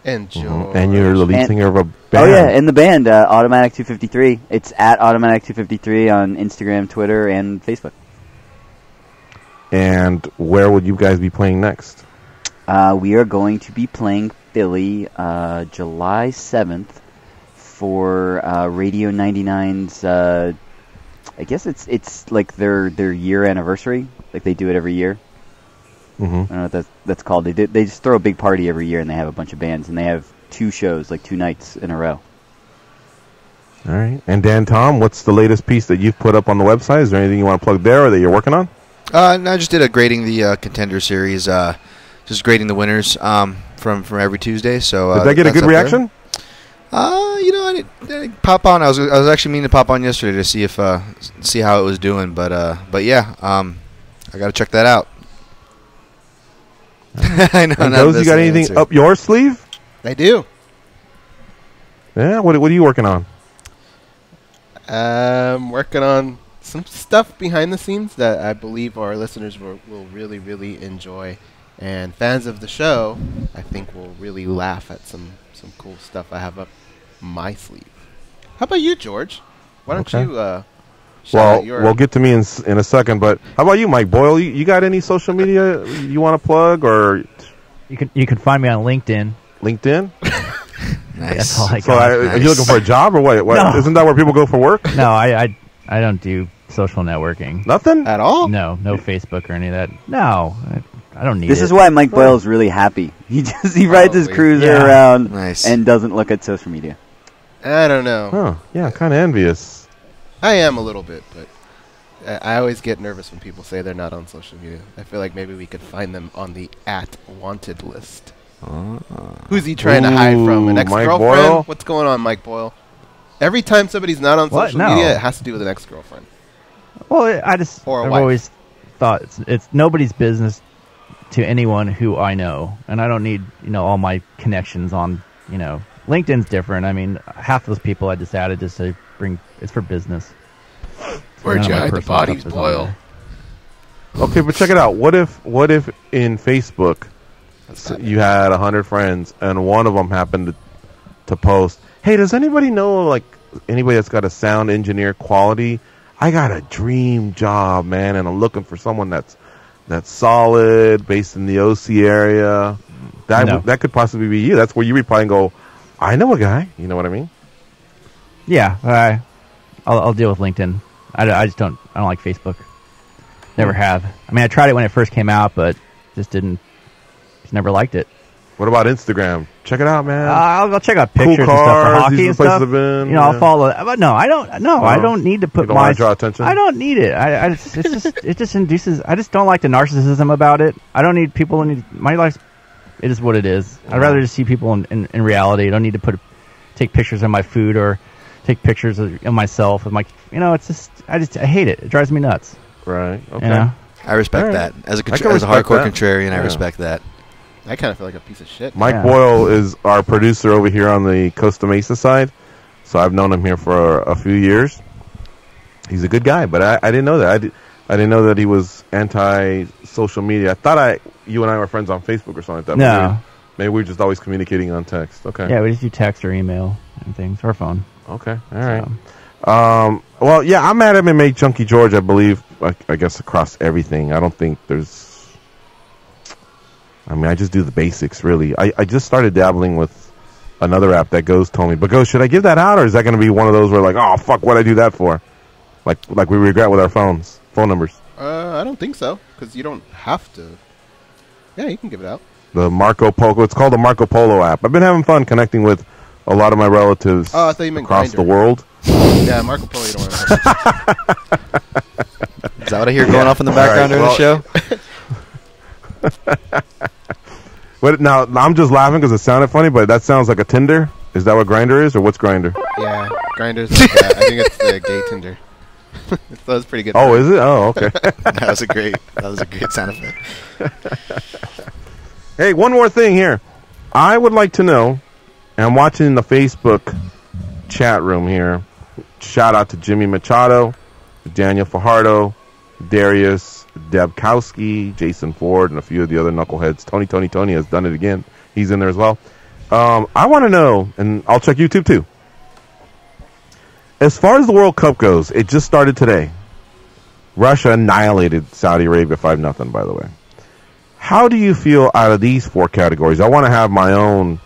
S1: And George.
S3: And you're the lead singer of a band.
S2: Oh yeah, in the band Automatic 253. It's at Automatic 253 on Instagram, Twitter, and Facebook.
S3: And where would you guys be playing next?
S2: We are going to be playing Philly July 7th for Radio 99's. I guess it's like their year anniversary. Like they do it every year.
S3: Mm-hmm.
S2: I don't know what that's called. They just throw a big party every year, and they have a bunch of bands, and they have 2 shows, like 2 nights in a row.
S3: All right. And Dan, Tom, what's the latest piece that you've put up on the website? Is there anything you want to plug there or that you're working on?
S9: No, I just did a grading the contender series, just grading the winners from every Tuesday. So
S3: did that get a
S9: that's
S3: good
S9: up there.
S3: reaction?
S9: I didn't pop on. I was actually meaning to pop on yesterday to see if see how it was doing, but yeah, I got to check that out. I know.
S3: And those, you got anything up your sleeve?
S1: I do.
S3: Yeah. What are you working on?
S1: Working on some stuff behind the scenes that I believe our listeners will really, really enjoy. And fans of the show, I think, will really laugh at some cool stuff I have up my sleeve. How about you, George? Why don't you shout out your...
S3: We'll get to me in a second, but how about you, Mike Boyle? You got any social media you want to plug, or
S11: you can find me on LinkedIn.
S3: LinkedIn?
S9: Nice.
S11: That's all I
S3: So
S11: got.
S3: are you looking for a job or what?
S11: No.
S3: Isn't that where people go for work?
S11: No, I don't do social networking.
S3: Nothing
S1: at all.
S11: No Facebook or any of that. No, I don't need
S2: This
S11: it.
S2: is why Mike Boyle's really happy. He rides his cruiser around and doesn't look at social media.
S1: I don't know.
S3: Huh. Yeah, kind of envious.
S1: I am a little bit, but I always get nervous when people say they're not on social media. I feel like maybe we could find them on the @wanted list. Who's he trying to hide from? An ex-girlfriend? What's going on, Mike Boyle? Every time somebody's not on social media, it has to do with an ex-girlfriend.
S11: Well, I've
S1: wife.
S11: always thought it's nobody's business to anyone who I know, and I don't need all my connections on LinkedIn's different. I mean, half those people I just added just to bring it's for business.
S1: Where'd you hide the bodies, Boyle?
S3: Okay, but check it out. What if in Facebook you had 100 friends and one of them happened to post, "Hey, does anybody know anybody that's got a sound engineer quality? I got a dream job, man, and I'm looking for someone that's solid, based in the OC area." That could possibly be you. That's where you reply and go, "I know a guy." You know what I mean?
S11: Yeah, I'll deal with LinkedIn. I just don't like Facebook. Never have. I mean, I tried it when it first came out, but just never liked it.
S3: What about Instagram? Check it out, man.
S11: I'll check out pictures
S3: cool cars,
S11: and stuff for hockey
S3: these
S11: and
S3: places
S11: stuff.
S3: I've been,
S11: I'll follow. But no, I don't. No, I don't need to put
S3: you don't want to draw attention?
S11: I don't need it. It just induces. I just don't like the narcissism about it. I don't need people in my life. It is what it is. I'd rather just see people in reality. I don't need to take pictures of my food or take pictures of myself. I'm like, it's just I hate it. It drives me nuts.
S3: Right. Okay.
S11: You know?
S9: I respect that. As a
S3: respect
S9: hardcore
S3: that.
S9: contrarian, I
S3: Yeah.
S9: respect that.
S1: I kind of feel like a piece of shit.
S3: Mike
S11: Yeah.
S3: Boyle is our producer over here on the Costa Mesa side, so I've known him here for a few years. He's a good guy, but I didn't know that. I didn't know that he was anti-social media. I thought you and I were friends on Facebook or something like that.
S11: No.
S3: Maybe we're just always communicating on text. Okay.
S11: Yeah, we just do text or email and things, or phone.
S3: Okay. All right. Well, yeah, I'm at MMA Junkie George, I believe, I guess across everything. I don't think there's... I just do the basics, really. I just started dabbling with another app that Goes told me. But Goes, should I give that out, or is that going to be one of those where like, oh, fuck, what'd I do that for? Like we regret with our phone numbers.
S1: I don't think so, because you don't have to. Yeah, you can give it out.
S3: The Marco Polo. It's called the Marco Polo app. I've been having fun connecting with a lot of my relatives
S1: Oh, I thought you meant
S3: across
S1: Grindr.
S3: the world.
S1: Yeah, Marco Polo, you don't want to.
S9: Is that what I hear going off in the background during the show?
S3: But now I'm just laughing because it sounded funny, but that sounds like a Tinder. Is that what Grindr is, or what's Grindr?
S1: Yeah, Grindr's like that. I think it's the gay Tinder. That was pretty good.
S3: Oh, is it? Oh, okay.
S9: That was a great sound effect.
S3: Hey, one more thing here. I would like to know, and I'm watching the Facebook chat room here. Shout out to Jimmy Machado, Daniel Fajardo, Darius Debkowski, Jason Ford, and a few of the other knuckleheads. Tony has done it again. He's in there as well. I want to know, and I'll check YouTube too. As far as the World Cup goes, it just started today. Russia annihilated Saudi Arabia 5-0, by the way. How do you feel out of these four categories? I want to have my own.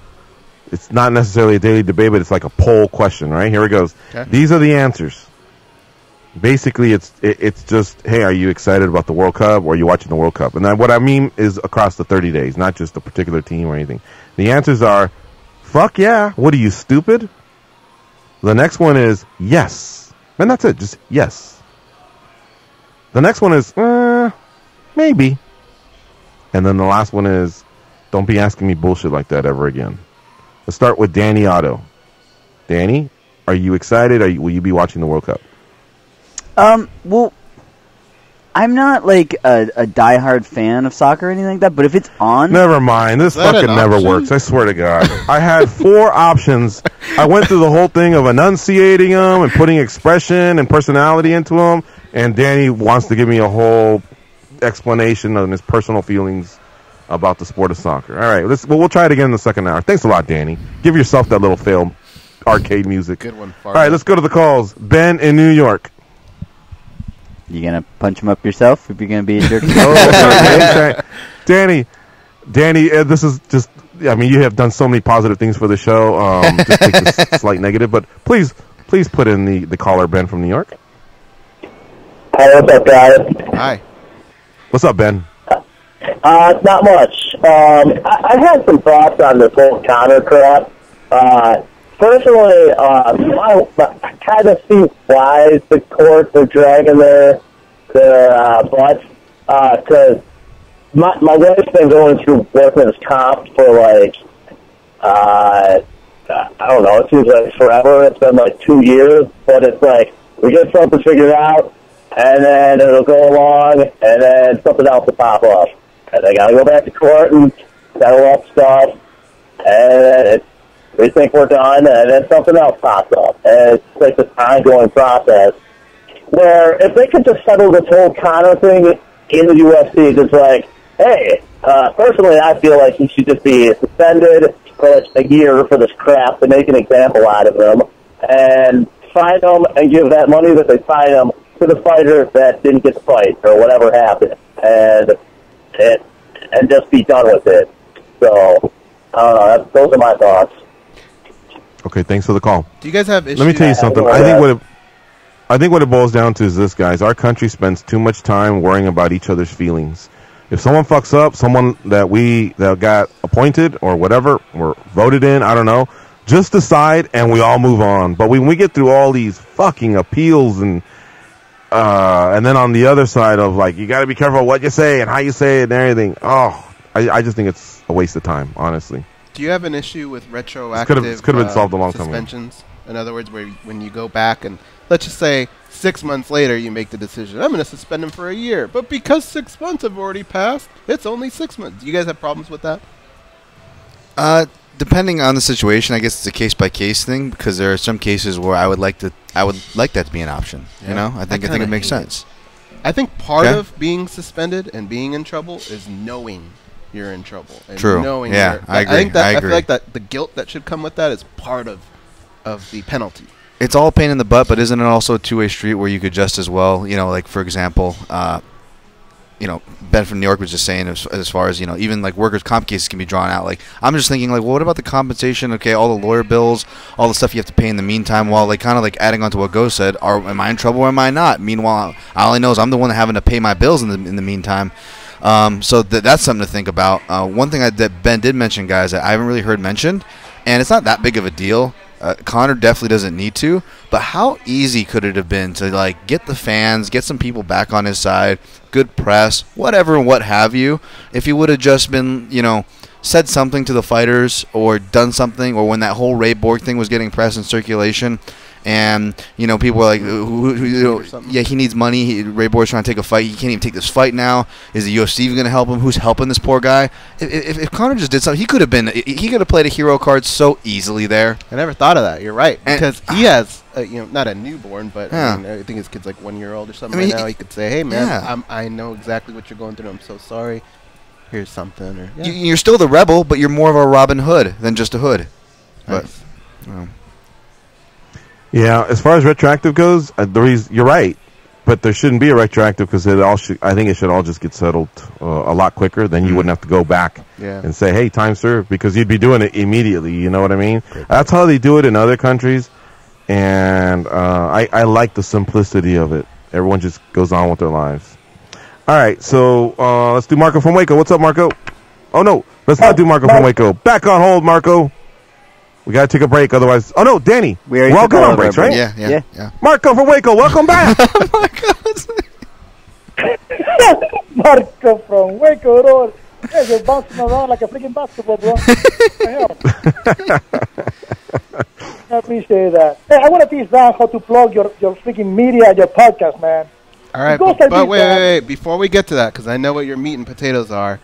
S3: It's not necessarily a daily debate, but it's like a poll question, right? Here it goes.
S1: Okay.
S3: These are the answers. Basically, it's just, hey, are you excited about the World Cup, or are you watching the World Cup? And then what I mean is across the 30 days, not just a particular team or anything. The answers are, fuck yeah, what are you, stupid? The next one is, yes. And that's it, just yes. The next one is, maybe. And then the last one is, don't be asking me bullshit like that ever again. Let's start with Danny Otto. Danny, are you excited? Will you be watching the World Cup?
S2: Well, I'm not like a diehard fan of soccer or anything like that, but if it's on...
S3: Never mind. This
S1: that
S3: fucking
S1: an
S3: never
S1: option?
S3: works. I swear to God. I had 4 options. I went through the whole thing of enunciating them and putting expression and personality into them, and Danny wants to give me a whole explanation of his personal feelings about the sport of soccer. All right, we'll try it again in the second hour. Thanks a lot, Danny. Give yourself that little failed arcade music.
S1: Good one.
S3: All right, let's go to the calls. Ben in New York.
S2: You gonna punch him up yourself if you're gonna be a jerk?
S3: Okay. Danny, this is just, I mean, you have done so many positive things for the show. Just take this slight negative, but please put in the caller, Ben from New York.
S12: Hey, what's up, guys?
S1: Hi.
S3: What's up, Ben?
S12: Not much. I had some thoughts on this whole Connor crap. Personally, I kind of see why the courts are dragging their butts. Because my wife's been going through workman's comp for like, I don't know, it seems like forever. It's been like 2 years, but it's like we get something figured out, and then it'll go along, and then something else will pop up. And they gotta go back to court and settle up stuff, and we think we're done, and then something else pops up. And it's like this ongoing process where if they could just settle this whole Conor thing in the UFC, just like, hey, personally I feel like he should just be suspended for like a year for this crap to make an example out of him, and fine him and give that money that they fine him to the fighter that didn't get the fight or whatever happened, and just be done with it. So, those are my thoughts.
S3: Okay, thanks for the call.
S1: Do you guys have issues?
S3: Let me tell you something. I think what it boils down to is this, guys. Our country spends too much time worrying about each other's feelings. If someone fucks up, someone that got appointed or whatever, or voted in, I don't know, just decide and we all move on. But when we get through all these fucking appeals and then on the other side of like, you got to be careful what you say and how you say it and everything. Oh, I just think it's a waste of time, honestly.
S1: Do you have an issue with retroactive
S3: could have been solved a long time ago.
S1: suspensions In other words, when you go back and let's just say 6 months later you make the decision, I'm going to suspend him for a year. But because 6 months have already passed, it's only 6 months. Do you guys have problems with that?
S9: Depending on the situation, I guess it's a case-by-case thing because there are some cases where I would like that to be an option. You know, I think it makes sense.
S1: I think part of being suspended and being in trouble is knowing you're in trouble. And
S9: True.
S1: Knowing
S9: Yeah, I agree.
S1: I feel like that the guilt that should come with that is part of the penalty.
S9: It's all a pain in the butt, but isn't it also a two-way street where you could just as well, you know, like for example, Ben from New York was just saying as far as, you know, even like workers' comp cases can be drawn out. Like, I'm just thinking, like, well, what about the compensation? Okay, all the lawyer bills, all the stuff you have to pay in the meantime, while, like, kind of like adding on to what Go said, am I in trouble or am I not? Meanwhile, all I know is I'm the one having to pay my bills in the meantime. So that's something to think about. One thing that Ben did mention, guys, that I haven't really heard mentioned, and it's not that big of a deal. Conor definitely doesn't need to, but how easy could it have been to like get the fans, get some people back on his side, good press, whatever and what have you, if he would have just been, you know, said something to the fighters or done something, or when that whole Ray Borg thing was getting press and circulation, and you know people were like, yeah, he needs money. Ray Borg's trying to take a fight. He can't even take this fight now. Is the UFC going to help him? Who's helping this poor guy? If Conor just did something, he could have played a hero card so easily there.
S1: I never thought of that. You're right, because he has not a newborn, but I think his kid's like 1 year old or something. Right now he could say, hey man, I know exactly what you're going through. I'm so sorry. Here's something. Or
S9: you're still the rebel, but you're more of a Robin Hood than just a hood.
S1: Nice.
S9: But
S3: yeah, as far as retroactive goes, you're right, but there shouldn't be a retroactive because I think it should all just get settled a lot quicker. Then you wouldn't have to go back and say, "Hey, time served," because you'd be doing it immediately. You know what I mean? That's how they do it in other countries, and I like the simplicity of it. Everyone just goes on with their lives. All right, so let's do Marco from Waco. What's up, Marco? Oh no, let's not do Marco from Waco. Back on hold, Marco. We gotta take a break, otherwise. Oh no, Danny, we're all good on breaks, right?
S9: Yeah.
S3: Marco from Waco, welcome back.
S13: Marco from Waco, bro. Yeah, you're bouncing around like a freaking basketball, bro. I appreciate that. Hey, I want to teach Dan how to plug your freaking media, your podcast, man.
S1: All right, but wait. Before we get to that, because I know what your meat and potatoes are,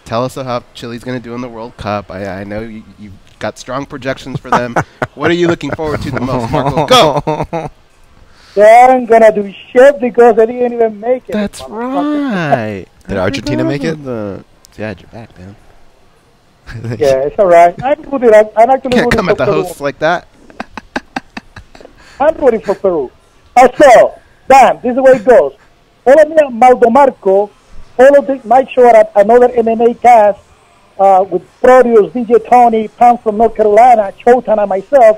S1: tell us how Chile's going to do in the World Cup. I know you've got strong projections for them. What are you looking forward to the most, Marco? Go!
S13: They aren't going to do shit because they didn't even make it.
S1: That's right.
S9: Did Argentina make it?
S1: See, I had your back, man.
S13: Yeah, it's all right. I'm rooting. I'm actually
S1: Can't come at the hosts like that.
S13: I'm rooting for Peru. So, Dan, this is the way it goes. Follow me at Maldo Marco. Follow my show at another MMA cast with produce DJ Tony, Pam from North Carolina, Chotan, and myself.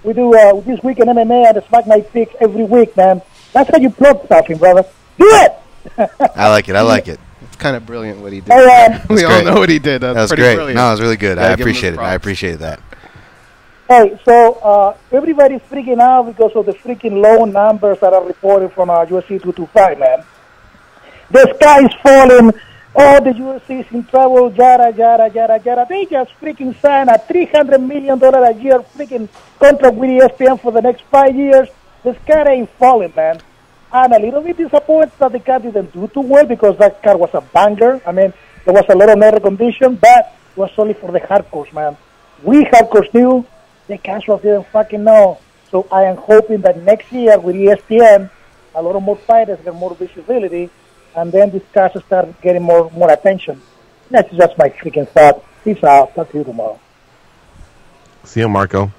S13: We do This Week in MMA and the Smack Night Picks every week, man. That's how you plug something, brother. Do it!
S9: I like it.
S1: It's kind of brilliant what he did. We all know what he did. That was
S9: great.
S1: Brilliant.
S9: No, it was really good. I appreciate it. I appreciate that.
S13: Hey, so everybody's freaking out because of the freaking low numbers that are reported from UFC 225, man. The sky's falling. Oh, the UFC is in trouble, yada, yada, yada, yada. They just freaking signed a $300 million a year freaking contract with ESPN for the next 5 years. The sky ain't falling, man. I'm a little bit disappointed that the card didn't do too well because that card was a banger. I mean, there was a lot of net recognition, but it was only for the hardcores, man. We hardcores knew, the casuals didn't fucking know. So I am hoping that next year with ESPN, a lot of more fighters get more visibility, and then these cars start getting more attention. That's just my freaking thought. Peace out. Talk to you tomorrow.
S3: See you, Marco. All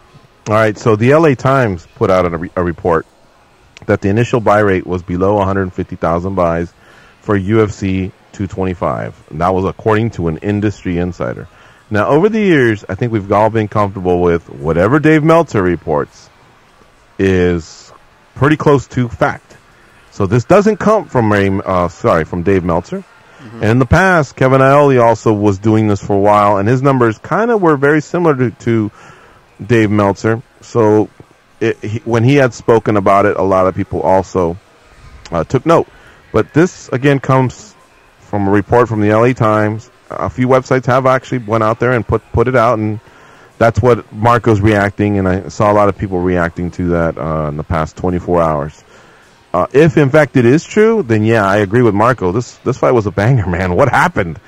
S3: right, so the LA Times put out a report that the initial buy rate was below 150,000 buys for UFC 225. And that was according to an industry insider. Now, over the years, I think we've all been comfortable with whatever Dave Meltzer reports is pretty close to fact. So this doesn't come from from Dave Meltzer. Mm-hmm. And in the past, Kevin Aioli also was doing this for a while, and his numbers kind of were very similar to Dave Meltzer. So when he had spoken about it, a lot of people also took note. But this, again, comes from a report from the LA Times. A few websites have actually went out there and put it out, and that's what Marco's reacting, and I saw a lot of people reacting to that in the past 24 hours. If in fact it is true, then yeah, I agree with Marco. This fight was a banger, man. What happened?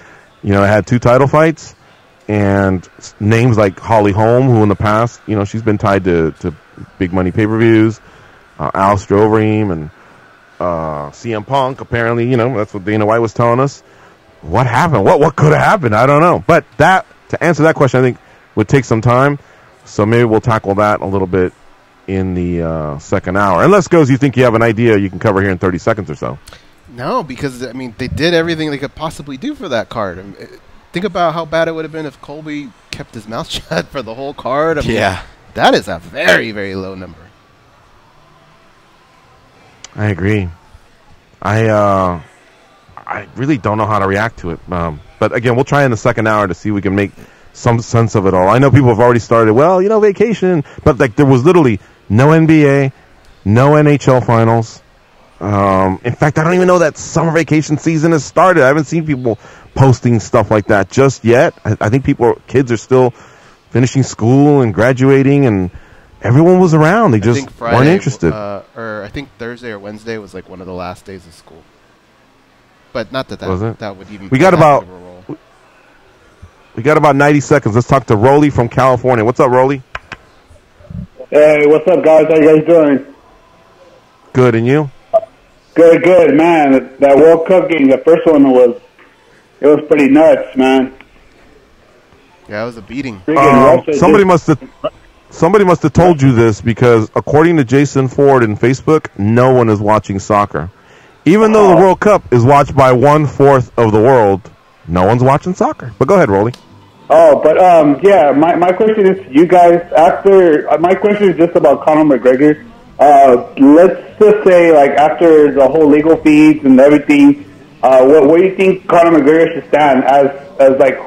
S3: It had 2 title fights, and names like Holly Holm, who in the past, she's been tied to big money pay-per-views, Alistair Overeem, and CM Punk. Apparently, that's what Dana White was telling us. What happened? What could have happened? I don't know. But to answer that question, I think would take some time. So maybe we'll tackle that a little bit in the second hour. Unless, Goes, you think you have an idea you can cover here in 30 seconds or so.
S1: No, because, they did everything they could possibly do for that card. Think about how bad it would have been if Colby kept his mouth shut for the whole card.
S9: Yeah.
S1: That is a very, very low number.
S3: I agree. I really don't know how to react to it. But again, we'll try in the second hour to see if we can make some sense of it all. I know people have already started, vacation. But there was literally no NBA, no NHL finals. In fact, I don't even know that summer vacation season has started. I haven't seen people posting stuff like that just yet. I think kids are still finishing school and graduating, and everyone was around. They just weren't interested.
S1: Or I think Thursday or Wednesday was one of the last days of school. But not that
S3: was it?
S1: That would even.
S3: We got about 90 seconds. Let's talk to Rolly from California. What's up, Rolly?
S7: Hey, what's up, guys? How you guys doing?
S3: Good, and you?
S7: Good, man. That World Cup game, the first one was pretty nuts, man.
S1: Yeah, it was a beating.
S3: Somebody must have told you this, because according to Jason Ford in Facebook, no one is watching soccer. Even though the World Cup is watched by 1/4 of the world, no one's watching soccer. But go ahead, Rolly.
S7: Oh, but yeah, my question is to you guys. My question is just about Conor McGregor. Let's just say, after the whole legal fees and everything, what do you think Conor McGregor should stand as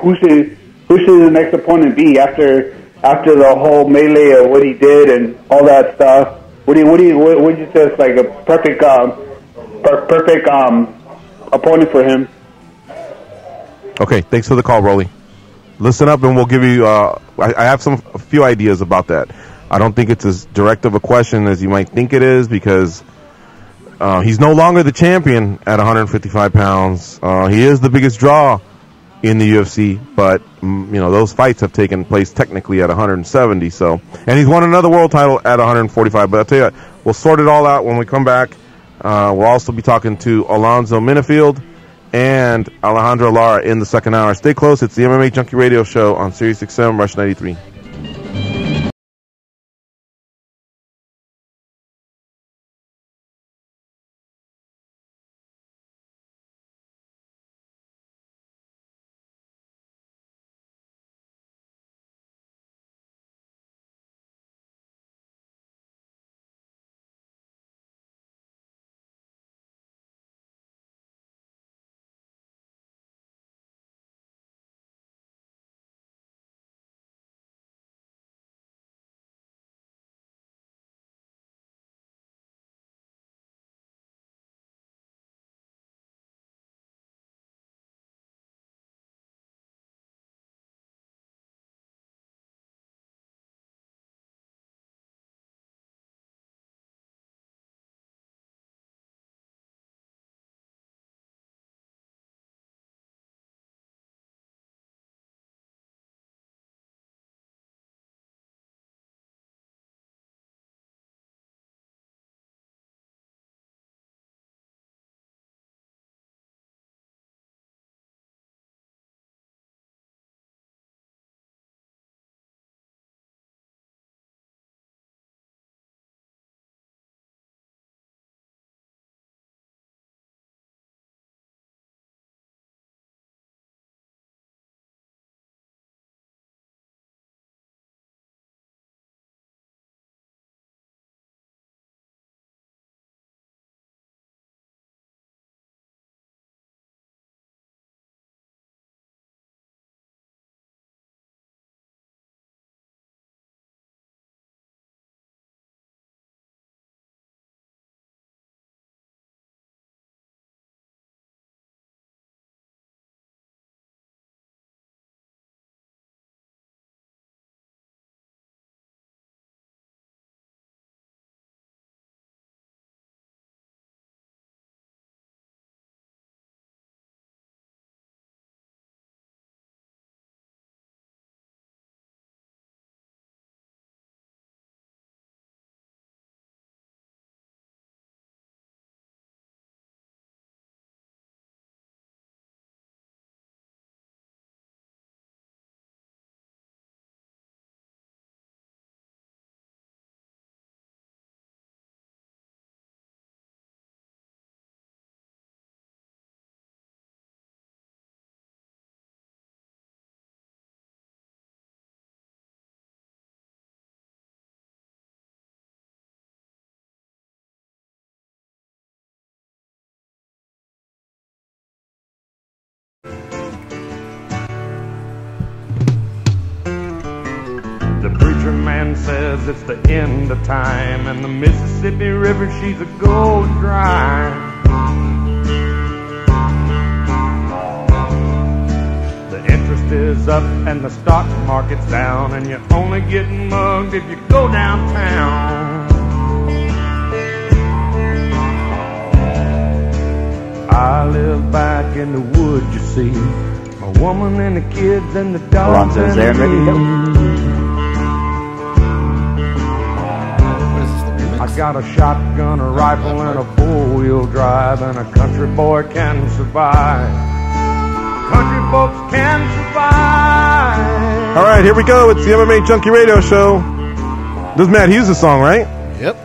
S7: who should the next opponent be after the whole melee of what he did and all that stuff? What do you say is a perfect opponent for him?
S3: Okay, thanks for the call, Rolly. Listen up, and we'll give you. I have a few ideas about that. I don't think it's as direct of a question as you might think it is, because he's no longer the champion at 155 pounds. He is the biggest draw in the UFC, but those fights have taken place technically at 170. So, and he's won another world title at 145. But I'll tell you what, we'll sort it all out when we come back. We'll also be talking to Alonzo Menifield and Alejandro Lara in the second hour. Stay close. It's the MMA Junkie Radio Show on Sirius XM Rush 93.
S14: lion says it's the end of time, and the Mississippi River, she's a gold dry. The interest is up and the stock market's down, and you're only getting mugged if you go downtown. I live back in the woods, you see, my woman and the kids and the dogs.
S2: Alonzo's there and ready to go.
S14: I got a shotgun, a rifle, and a four-wheel drive, and a country boy can survive. Country folks can survive.
S3: All right, here we go. It's the MMA Junkie Radio Show. This is Matt Hughes' song, right?
S1: Yep.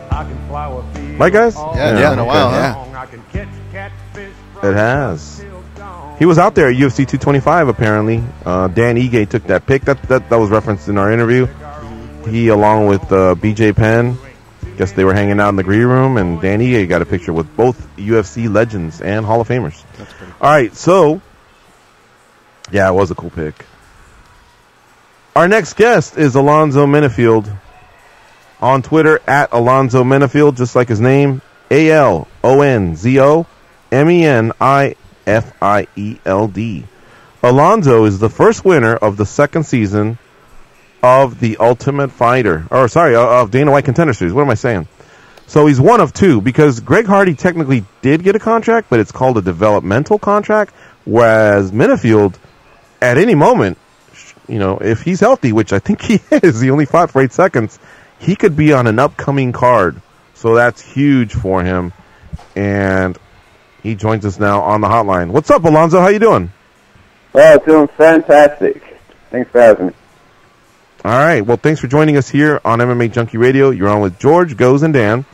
S3: Right, guys?
S1: Yeah, in a while,
S3: okay.
S1: huh?
S3: It has. He was out there at UFC 225, apparently. Dan Ige took that pick. That was referenced in our interview. He, along with BJ Penn, guess they were hanging out in the green room, and Dan Ige got a picture with both UFC legends and Hall of Famers.
S1: That's pretty cool.
S3: All right, so, yeah, it was a cool pick. Our next guest is Alonzo Menifield. On Twitter, at Alonzo Menifield, just like his name, ALONZOMENIFIELD. Alonzo is the first winner of the second season of The Ultimate Fighter. Of Dana White Contender Series. What am I saying? So he's one of two, because Greg Hardy technically did get a contract, but it's called a developmental contract, whereas Menifield, at any moment, you know, if he's healthy, which I think he is, he only fought for 8 seconds, he could be on an upcoming card. So that's huge for him. And he joins us now on the hotline. What's up, Alonzo? How you doing?
S15: Oh, doing fantastic. Thanks for having me.
S3: All right. Well, thanks for joining us here on MMA Junkie Radio. You're on with George, Goes, and Dan.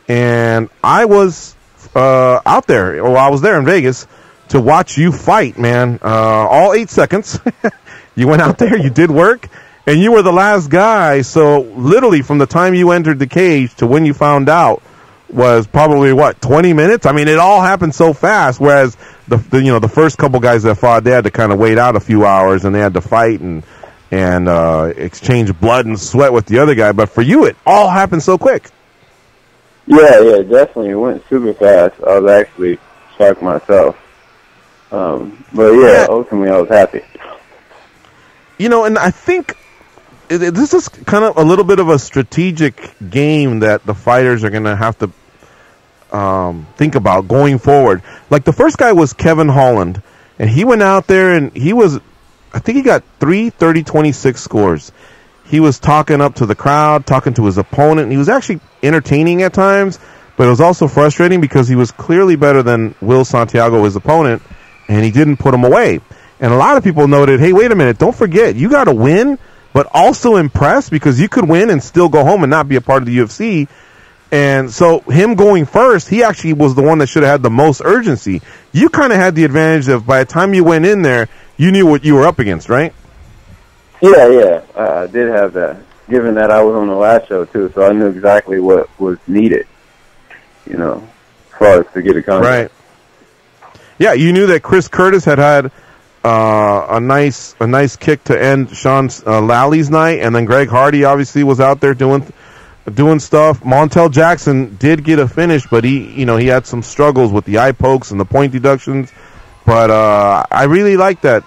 S3: And I was out there, I was there in Vegas to watch you fight, man. All 8 seconds. You went out there, you did work, and you were the last guy. So literally from the time you entered the cage to when you found out was probably, 20 minutes? I mean, it all happened so fast, whereas the first couple guys that fought, they had to kind of wait out a few hours, and they had to fight and exchange blood and sweat with the other guy. But for you, it all happened so quick.
S15: Yeah, definitely. It went super fast. I was actually shocked myself. But yeah, ultimately I was happy.
S3: You know, and I think this is kind of a little bit of a strategic game that the fighters are going to have to think about going forward. Like the first guy was Kevin Holland, and he went out there and I think he got 3 30-26 scores. He was talking up to the crowd, talking to his opponent, and he was actually entertaining at times, but it was also frustrating because he was clearly better than Will Santiago, his opponent, and he didn't put him away. And a lot of people noted, hey, wait a minute, don't forget, you got to win, but also impress, because you could win and still go home and not be a part of the UFC. And so him going first, he actually was the one that should have had the most urgency. You kind of had the advantage of by the time you went in there, you knew what you were up against, right?
S15: Yeah, I did have that, given that I was on the last show, too, so I knew exactly what was needed, as far as to get a contract.
S3: Right. Yeah, you knew that Chris Curtis had a nice kick to end Sean Lally's night, and then Greg Hardy obviously was out there doing stuff. Montel Jackson did get a finish, but he had some struggles with the eye pokes and the point deductions. But I really like that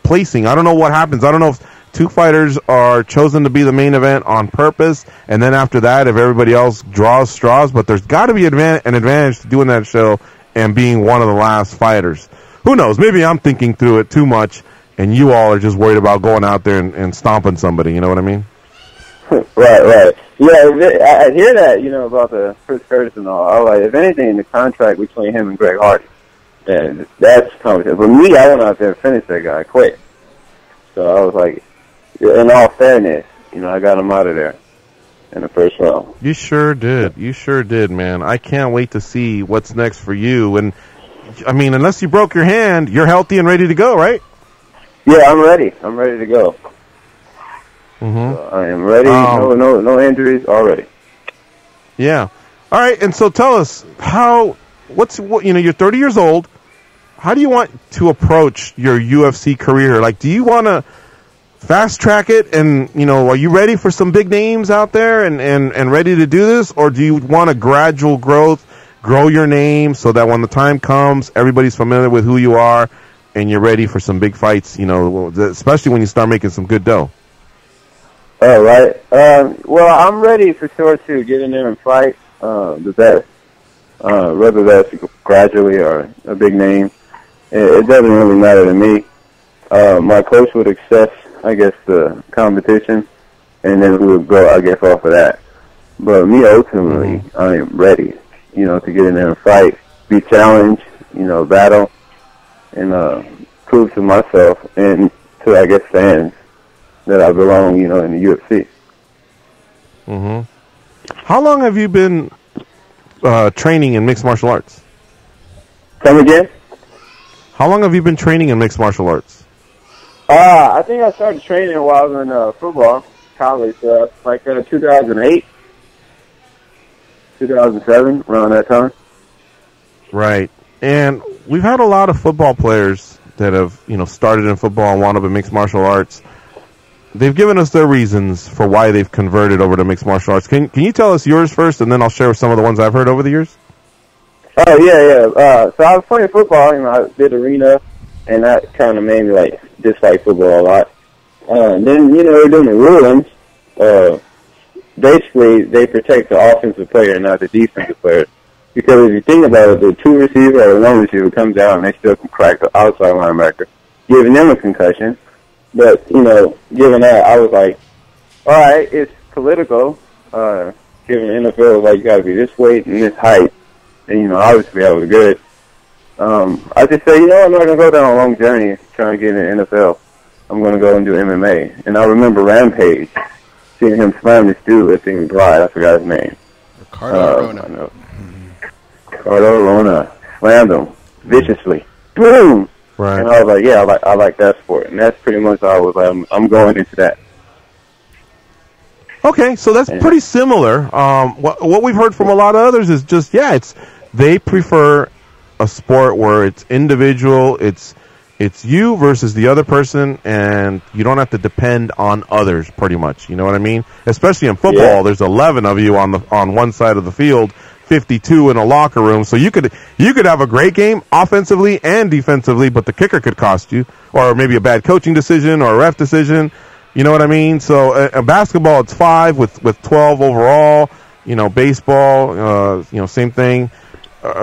S3: placing. I don't know what happens. I don't know if two fighters are chosen to be the main event on purpose, and then after that, if everybody else draws straws. But there's got to be an advantage to doing that show and being one of the last fighters. Who knows? Maybe I'm thinking through it too much, and you all are just worried about going out there and stomping somebody. You know what I mean?
S15: Right. Yeah, I hear that, about the Chris Curtis and all. I was like, if anything, the contract between him and Greg Hardy. And that's conversation. For me, I went out there and finished that guy quick. So I was like, in all fairness, I got him out of there in the first round.
S3: You sure did, man. I can't wait to see what's next for you. And, I mean, unless you broke your hand, you're healthy and ready to go, right?
S15: Yeah, I'm ready. I'm ready to go.
S3: Mm-hmm.
S15: So I am ready. No injuries already.
S3: Yeah. All right, and so tell us, you're 30 years old. How do you want to approach your UFC career? Like, do you want to fast track it, and are you ready for some big names out there and ready to do this, or do you want a gradual growth, grow your name so that when the time comes, everybody's familiar with who you are, and you're ready for some big fights? Especially when you start making some good dough.
S15: All right. Well, I'm ready for sure to get in there and fight the best, whether that's gradually or a big name. It doesn't really matter to me. My coach would assess, I guess, the competition, and then we would go, I guess, off of that. But me, ultimately, I am ready, to get in there and fight, be challenged, battle, and prove to myself and to, I guess, fans that I belong, in the UFC.
S3: How long have you been training in mixed martial arts?
S15: Come again?
S3: How long have you been training in mixed martial arts?
S15: I think I started training while I was in football, college, like 2008, 2007, around that time.
S3: Right. And we've had a lot of football players that have, started in football and wound up in mixed martial arts. They've given us their reasons for why they've converted over to mixed martial arts. Can you tell us yours first, and then I'll share some of the ones I've heard over the years?
S15: Oh, yeah. So I was playing football, I did arena, and that kind of made me, dislike football a lot. Then, we're doing the rulings. Basically, they protect the offensive player, not the defensive player. Because if you think about it, the two receiver or the one receiver comes out and they still can crack the outside linebacker, giving them a concussion. But, given that, I was like, all right, it's political. Given the NFL, you got to be this weight and this height. And, obviously I was good. I just said, I'm not going to go down a long journey trying to get in the NFL. I'm going to go and do MMA. And I remember Rampage, seeing him slam this dude at the Pride. I forgot his name.
S1: Ricardo Rona.
S15: I know. Ricardo Rona slammed him viciously. Boom!
S3: Right.
S15: And I was like, yeah, I like that sport. And that's pretty much how I was like, I'm going into that.
S3: Okay, so that's pretty similar. What we've heard from a lot of others is just, they prefer a sport where it's individual, it's you versus the other person, and you don't have to depend on others, pretty much. You know what I mean? Especially in football, there's 11 of you on one side of the field, 52 in a locker room, so you could have a great game offensively and defensively, but the kicker could cost you, or maybe a bad coaching decision or a ref decision. You know what I mean? So basketball, it's 5 with 12 overall. Baseball, same thing.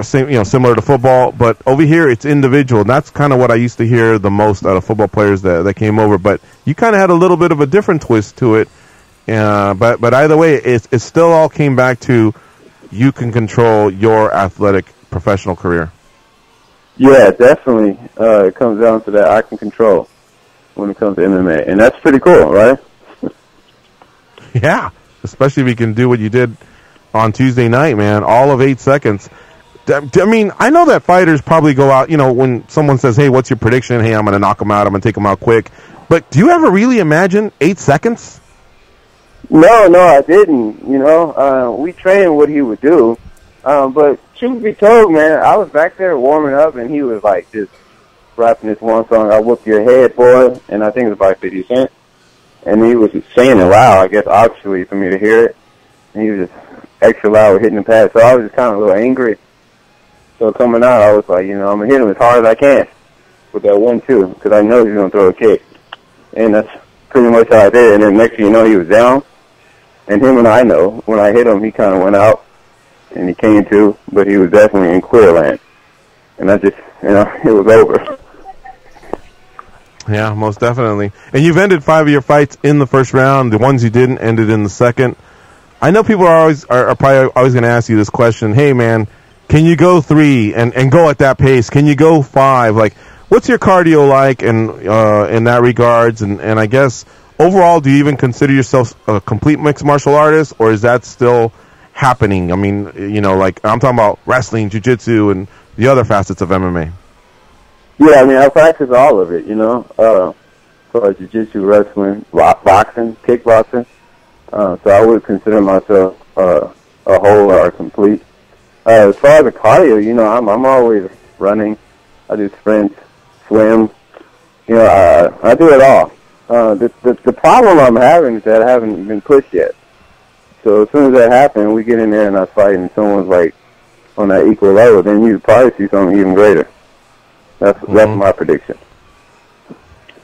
S3: Similar to football, but over here it's individual. And that's kind of what I used to hear the most out of football players that came over. But you kind of had a little bit of a different twist to it. But either way, it still all came back to you can control your athletic professional career.
S15: Yeah, definitely. It comes down to that I can control when it comes to MMA, and that's pretty cool, right?
S3: Yeah, especially if you can do what you did on Tuesday night, man. All of 8 seconds. I mean, I know that fighters probably go out, when someone says, hey, what's your prediction? Hey, I'm going to knock him out. I'm going to take him out quick. But do you ever really imagine 8 seconds?
S15: No, I didn't. We trained what he would do. But truth be told, man, I was back there warming up, and he was just rapping this one song, I Whoop Your Head, Boy, and I think it was by 50 Cent. And he was saying it loud, I guess, obviously, for me to hear it. And he was just extra loud hitting the pad. So I was just kind of a little angry. So coming out, I was like, I'm going to hit him as hard as I can with that 1-2, because I know he's going to throw a kick. And that's pretty much how I did. And then next thing you know, he was down. And him and I know, when I hit him, he kind of went out, and he came to, but he was definitely in clear land. And I just, it was over.
S3: Yeah, most definitely. And you've ended 5 of your fights in the first round. The ones you didn't ended in the second. I know people are probably always going to ask you this question. Hey, man, can you go 3 and go at that pace? Can you go 5? What's your cardio like in that regards? And I guess overall, do you even consider yourself a complete mixed martial artist, or is that still happening? I mean, I'm talking about wrestling, jiu-jitsu, and the other facets of MMA.
S15: Yeah, I mean, I practice all of it, for jiu-jitsu, wrestling, boxing, kickboxing. So I would consider myself a whole or complete. As far as the cardio, I'm always running. I do sprints, swim. I do it all. The problem I'm having is that I haven't been pushed yet. So as soon as that happens, we get in there and I fight, and someone's like on that equal level, then you probably see something even greater. That's my prediction.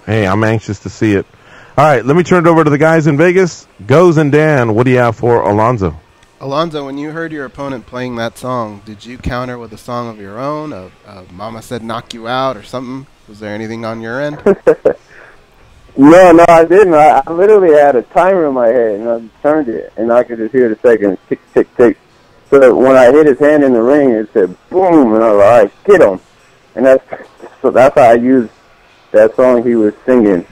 S3: Hey, I'm anxious to see it. All right, let me turn it over to the guys in Vegas. Goes and Dan, what do you have for Alonzo?
S1: Alonzo, when you heard your opponent playing that song, did you counter with a song of your own? Mama Said Knock You Out or something? Was there anything on your end?
S15: No, I didn't. I literally had a timer in my head, and I turned it, and I could just hear the seconds tick, tick, tick. So when I hit his hand in the ring, it said boom, and I was like, all right, get him. And that's how I used that song he was singing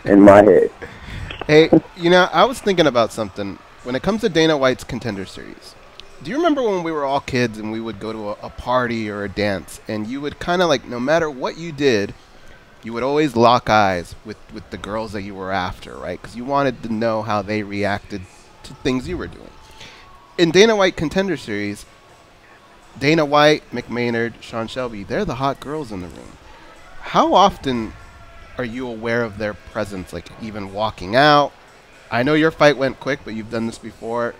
S15: in my head.
S1: Hey, I was thinking about something. When it comes to Dana White's Contender Series, do you remember when we were all kids and we would go to a party or a dance, and you would kind of like, no matter what you did, you would always lock eyes with the girls that you were after, right? Because you wanted to know how they reacted to things you were doing. In Dana White Contender Series, Dana White, Mick Maynard, Sean Shelby, they're the hot girls in the room. How often are you aware of their presence, like even walking out? I know your fight went quick, but you've done this before.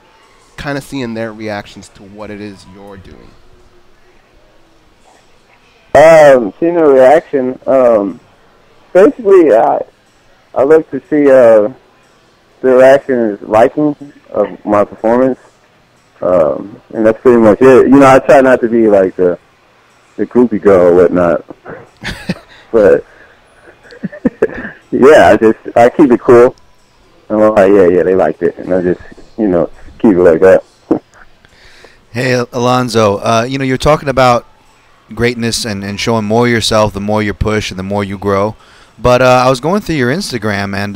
S1: Kind of seeing their reactions to what it is you're doing.
S15: Seeing the reaction, basically, I look to see the reaction is liking of my performance, and that's pretty much it. I try not to be like the groupie girl or whatnot, but yeah, I keep it cool. I'm like, yeah, they liked it, and I just keep it like that.
S9: Hey, Alonzo, you're talking about greatness and showing more of yourself the more you push and the more you grow. But I was going through your Instagram, and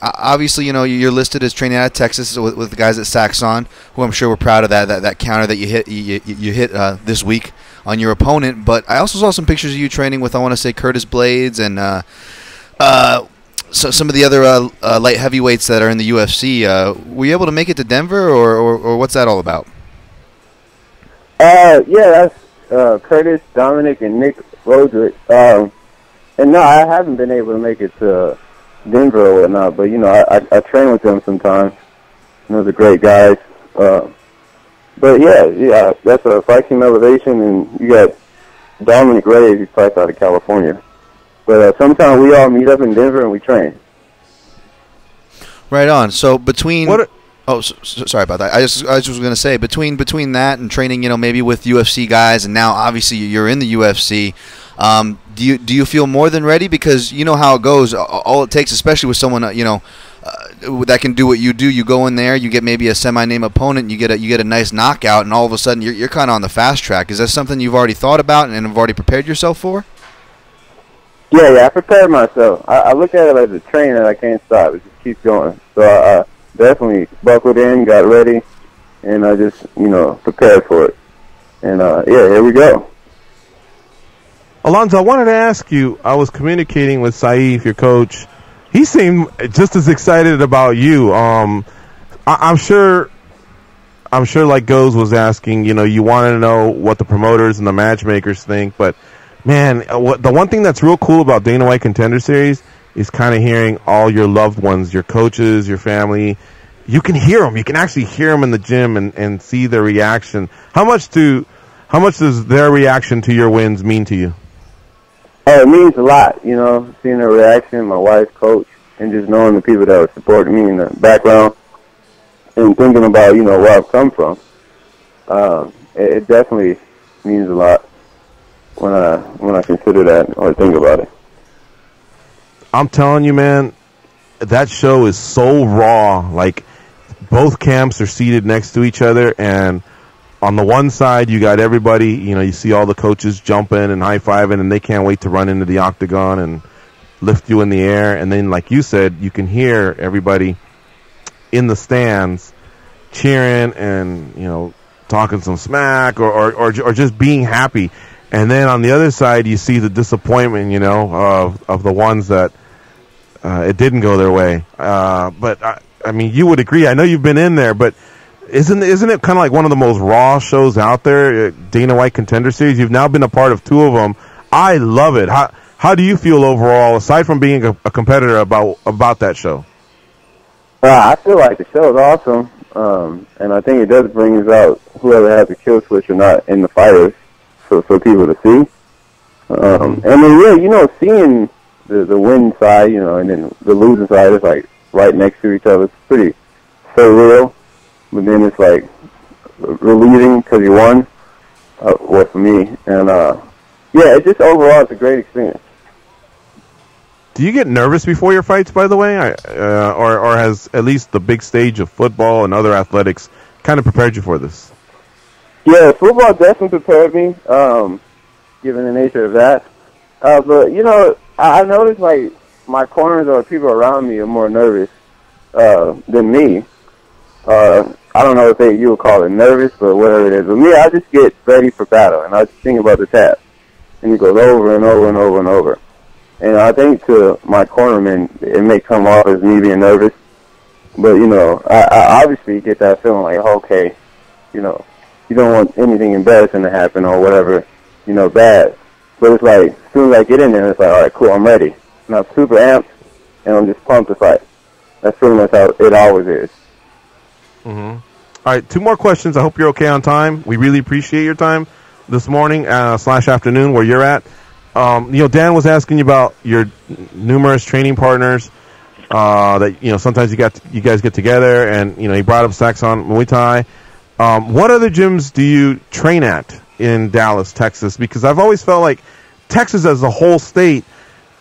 S9: obviously, you're listed as training out of Texas with the guys at Saxon, who I'm sure were proud of that counter that you hit this week on your opponent. But I also saw some pictures of you training with, I want to say, Curtis Blades and so some of the other light heavyweights that are in the UFC. Were you able to make it to Denver, or what's that all about?
S15: Yeah, that's Curtis, Dominic, and Nick Roderick. And no, I haven't been able to make it to Denver or whatnot, but I train with them sometimes. They're great guys. But yeah, that's a Fight Team Elevation, and you got Dominic Reyes, who's fights out of California. But sometimes we all meet up in Denver and we train.
S9: Right on. So between sorry about that. I just was going to say between that and training, maybe with UFC guys, and now obviously you're in the UFC. Do you feel more than ready? Because you know how it goes. All it takes, especially with someone that can do what you do, you go in there, you get maybe a semi-name opponent, you get a nice knockout, and all of a sudden you're kind of on the fast track. Is that something you've already thought about and have already prepared yourself for?
S15: Yeah, I prepared myself. I look at it like a train that I can't stop. It just keeps going. So I definitely buckled in, got ready, and I just, prepared for it. And, here we go.
S3: Alonzo, I wanted to ask you, I was communicating with Saif, your coach. He seemed just as excited about you. I'm sure like Goes was asking, you wanted to know what the promoters and the matchmakers think, but man, the one thing that's real cool about Dana White Contender Series is kind of hearing all your loved ones, your coaches, your family. You can hear them. You can actually hear them in the gym and see their reaction. How much does their reaction to your wins mean to you?
S15: Oh, it means a lot, seeing their reaction, my wife's coach, and just knowing the people that were supporting me in the background and thinking about, where I've come from. It definitely means a lot when I consider that or think about it.
S3: I'm telling you, man, that show is so raw. Like, both camps are seated next to each other, and on the one side, you got everybody, you see all the coaches jumping and high-fiving, and they can't wait to run into the octagon and lift you in the air. And then, like you said, you can hear everybody in the stands cheering and, talking some smack or just being happy. And then on the other side, you see the disappointment, of the ones that it didn't go their way. But, I mean, you would agree. I know you've been in there, but isn't it kind of like one of the most raw shows out there, Dana White Contender Series? You've now been a part of two of them. I love it. how do you feel overall, aside from being a competitor, about that show?
S15: I feel like the show is awesome, and I think it does bring out whoever has the kill switch or not in the fighters for people to see. And then, seeing the winning side, and then the losing side is like right next to each other. It's pretty surreal, but then it's like relieving because you won. Well, for me, and it just overall it's a great experience.
S3: Do you get nervous before your fights, by the way, or has at least the big stage of football and other athletics kind of prepared you for this?
S15: Yeah, football definitely prepared me, given the nature of that. But I noticed like my corners or people around me are more nervous than me. I don't know if you would call it nervous, but whatever it is. But me, I just get ready for battle, and I just think about the tap, and it goes over and over and over and over. And I think to my cornerman, it may come off as me being nervous, but I obviously get that feeling like, okay, you don't want anything embarrassing to happen or whatever, bad. But it's like as soon as I get in there, it's like, all right, cool, I'm ready, and I'm super amped, and I'm just pumped to fight. That's pretty much how it always is.
S3: Mm-hmm. All right, 2 more questions. I hope you're okay on time. We really appreciate your time this morning / afternoon where you're at. Dan was asking you about your numerous training partners that sometimes you guys get together, and he brought up Saxon Muay Thai. What other gyms do you train at in Dallas, Texas? Because I've always felt like Texas as a whole state,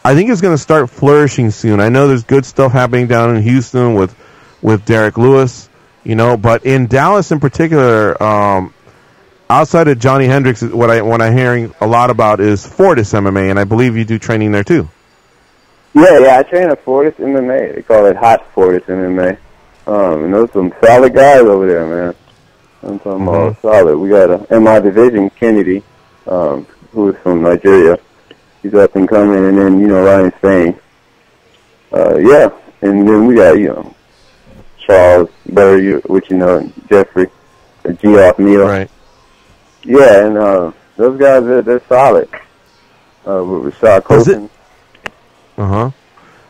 S3: I think is going to start flourishing soon. I know there's good stuff happening down in Houston with Derek Lewis, but in Dallas in particular, outside of Johnny Hendricks, what I'm hearing a lot about is Fortis MMA, and I believe you do training there too.
S15: Yeah, I train at Fortis MMA. They call it Hot Fortis MMA. And those some solid guys over there, man. I'm talking about solid. We got in my division, Kennedy, who is from Nigeria. He's up and coming, and then Ryan Spain. And then we got Charles Burry, which Jeffrey, Geoff Neal.
S3: Right.
S15: Yeah, and those guys they're solid. With Rashad Colton.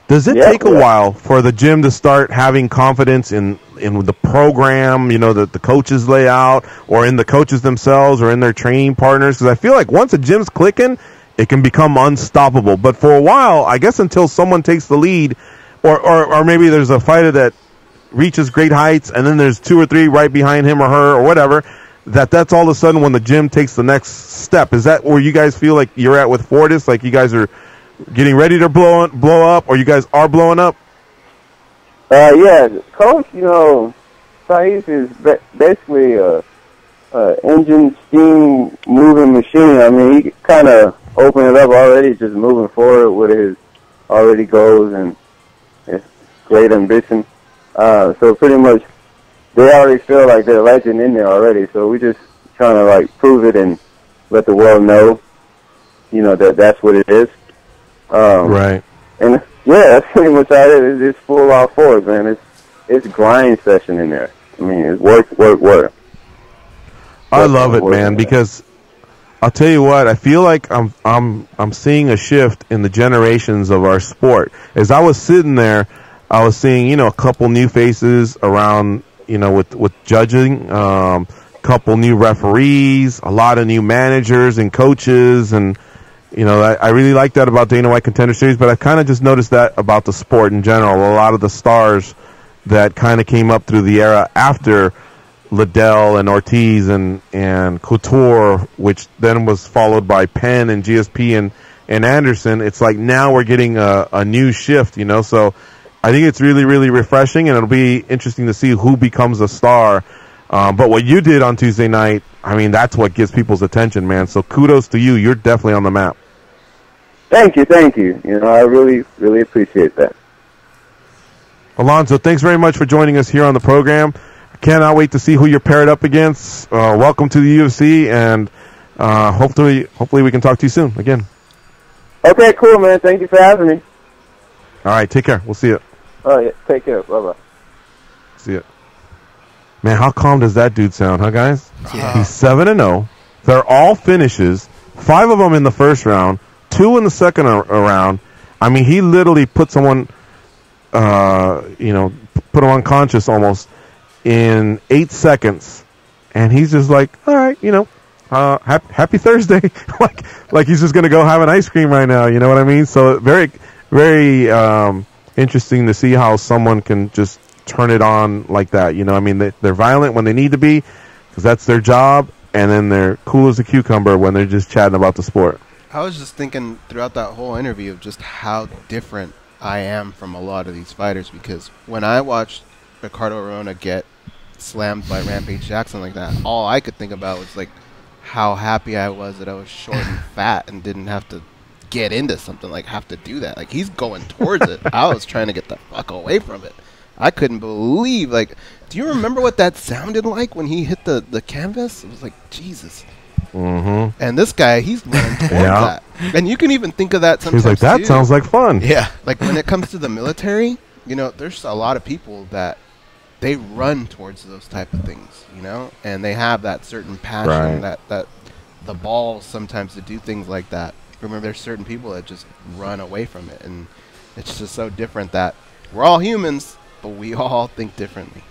S3: Does it take a while for the gym to start having confidence in the program, that the coaches lay out, or in the coaches themselves, or in their training partners? Because I feel like once a gym's clicking, it can become unstoppable. But for a while, I guess until someone takes the lead, or maybe there's a fighter that reaches great heights, and then there's 2 or 3 right behind him or her or whatever, that's all of a sudden when the gym takes the next step. Is that where you guys feel like you're at with Fortis? Like you guys are getting ready to blow up, or you guys are blowing up?
S15: Yeah, Coach, Saif is basically a engine, steam moving machine. I mean, he kind of opened it up already, just moving forward with his already goals and his great ambition. So pretty much they already feel like they're a legend in there already. So we just trying to like prove it and let the world know, that's what it is.
S3: Right.
S15: And that's pretty much how it is. It's full out forward, man. It's grind session in there. I mean, it's work.
S3: I love it, man, because I'll tell you what, I feel like I'm seeing a shift in the generations of our sport. As I was sitting there, I was seeing, a couple new faces around, with judging, couple new referees, a lot of new managers and coaches, and I really like that about Dana White Contender Series, but I kind of just noticed that about the sport in general. A lot of the stars that kind of came up through the era after Liddell and Ortiz and Couture, which then was followed by Penn and GSP and Anderson. It's like now we're getting a new shift, so I think it's really, really refreshing, and it'll be interesting to see who becomes a star. But what you did on Tuesday night, I mean, that's what gets people's attention, man. So kudos to you. You're definitely on the map.
S15: Thank you. I really, really appreciate that.
S3: Alonzo, thanks very much for joining us here on the program. Cannot wait to see who you're paired up against. Welcome to the UFC, and hopefully we can talk to you soon again.
S15: Okay, cool, man. Thank you for having me.
S3: All right, take care. We'll see you.
S15: Oh, yeah. Take care. Bye-bye.
S3: See ya. Man, how calm does that dude sound, huh, guys?
S9: Yeah.
S3: He's 7-0. They're all finishes. 5 of them in the first round, 2 in the second round. I mean, he literally put someone, put him unconscious almost in 8 seconds, and he's just like, all right, happy Thursday, like he's just gonna go have an ice cream right now. You know what I mean? So very, very interesting to see how someone can just turn it on like that. I mean, they're violent when they need to be, because that's their job, and then they're cool as a cucumber when they're just chatting about the sport.
S1: I was just thinking throughout that whole interview of just how different I am from a lot of these fighters, because when I watched Ricardo Arona get slammed by Rampage Jackson like that, all I could think about was like how happy I was that I was short and fat and didn't have to get into something, like have to do that. Like, he's going towards it. I was trying to get the fuck away from it. I couldn't believe, like, do you remember what that sounded like when he hit the canvas? It was like, Jesus.
S3: Mm-hmm.
S1: And this guy, he's running towards that. And you can even think of that sometimes.
S3: He's like, that sounds like fun.
S1: Yeah. Like, when it comes to the military, there's a lot of people that they run towards those type of things, and they have that certain passion, that the balls sometimes to do things like that. Remember, there's certain people that just run away from it, and it's just so different that we're all humans, but we all think differently.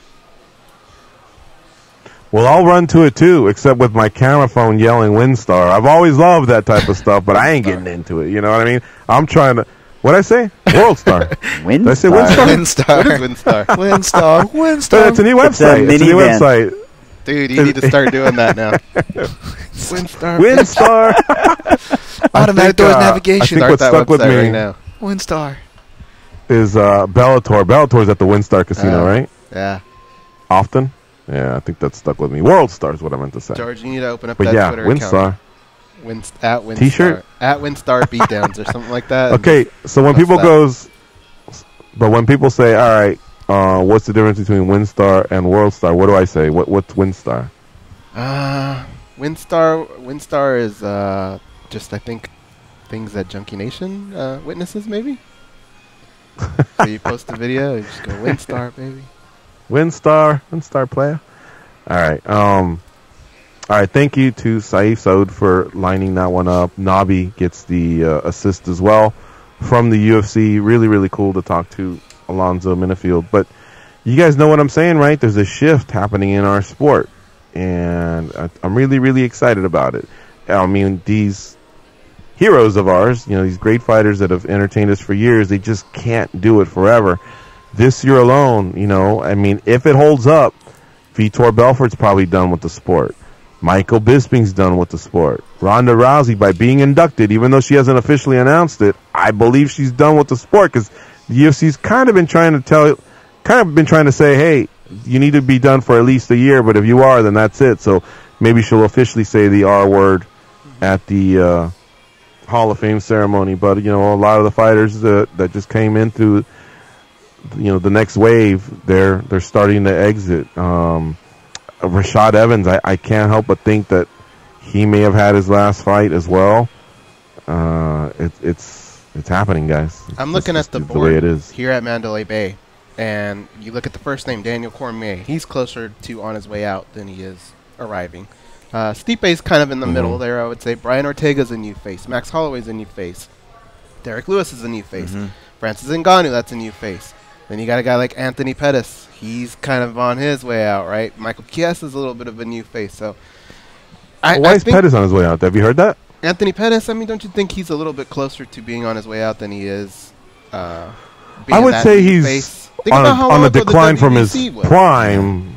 S3: Well, I'll run to it too, except with my camera phone yelling WinStar. I've always loved that type of stuff, but I ain't getting into it. You know what I mean? I'm trying to. What'd I say? WorldStar.
S2: WinStar.
S3: Did I say WinStar?
S9: WinStar.
S1: What is WinStar?
S9: WinStar. WinStar.
S3: It's a new website. It's a new website.
S1: Dude, you need to start doing that now. WinStar.
S3: WinStar.
S9: Automatic doors navigation.
S3: I think what stuck with me
S1: right now
S9: WinStar.
S3: is Bellator. Bellator's at the WinStar Casino, right?
S1: Yeah.
S3: Often? Yeah, I think that stuck with me. WorldStar is what I meant to say.
S1: George, you need to open up
S3: But
S1: that
S3: yeah,
S1: Twitter
S3: WinStar.
S1: account. At WinStar.
S3: T-shirt?
S1: At WinStar Beatdowns or something like that.
S3: Okay, so when people when people say, all right, what's the difference between WinStar and WorldStar? What do I say? What's WinStar?
S1: WinStar is just, I think, things that Junkie Nation witnesses, maybe. So you post a video, you just go WinStar, baby.
S3: WinStar player. All right. Thank you to Saif Saud for lining that one up. Nabi gets the assist as well from the UFC. Really, really cool to talk to Alonzo Menifield. But you guys know what I'm saying, right? There's a shift happening in our sport, and I'm really, really excited about it. I mean, these heroes of ours, these great fighters that have entertained us for years, they just can't do it forever. This year alone, I mean, if it holds up, Vitor Belfort's probably done with the sport. Michael Bisping's done with the sport. Ronda Rousey, by being inducted, even though she hasn't officially announced it, I believe she's done with the sport, because the UFC's kind of been trying to say, hey, you need to be done for at least a year, but if you are, then that's it. So maybe she'll officially say the R word at the Hall of Fame ceremony. But, a lot of the fighters that just came in through the next wave, they're starting to exit. Rashad Evans, I can't help but think that he may have had his last fight as well. It's happening, guys.
S1: I'm looking at the board
S3: way it is
S1: here at Mandalay Bay, and you look at the first name, Daniel Cormier. He's closer to on his way out than he is arriving. Stipe's kind of in the middle there, I would say. Brian Ortega's a new face. Max Holloway's a new face. Derek Lewis is a new face. Francis Ngannou, that's a new face. Then you got a guy like Anthony Pettis. He's kind of on his way out, right? Michael Chiesa is a little bit of a new face. So,
S3: why is Pettis on his way out? Have you heard that?
S1: Anthony Pettis, I mean, don't you think he's a little bit closer to being on his way out than he is
S3: I would say he's on a decline from his prime.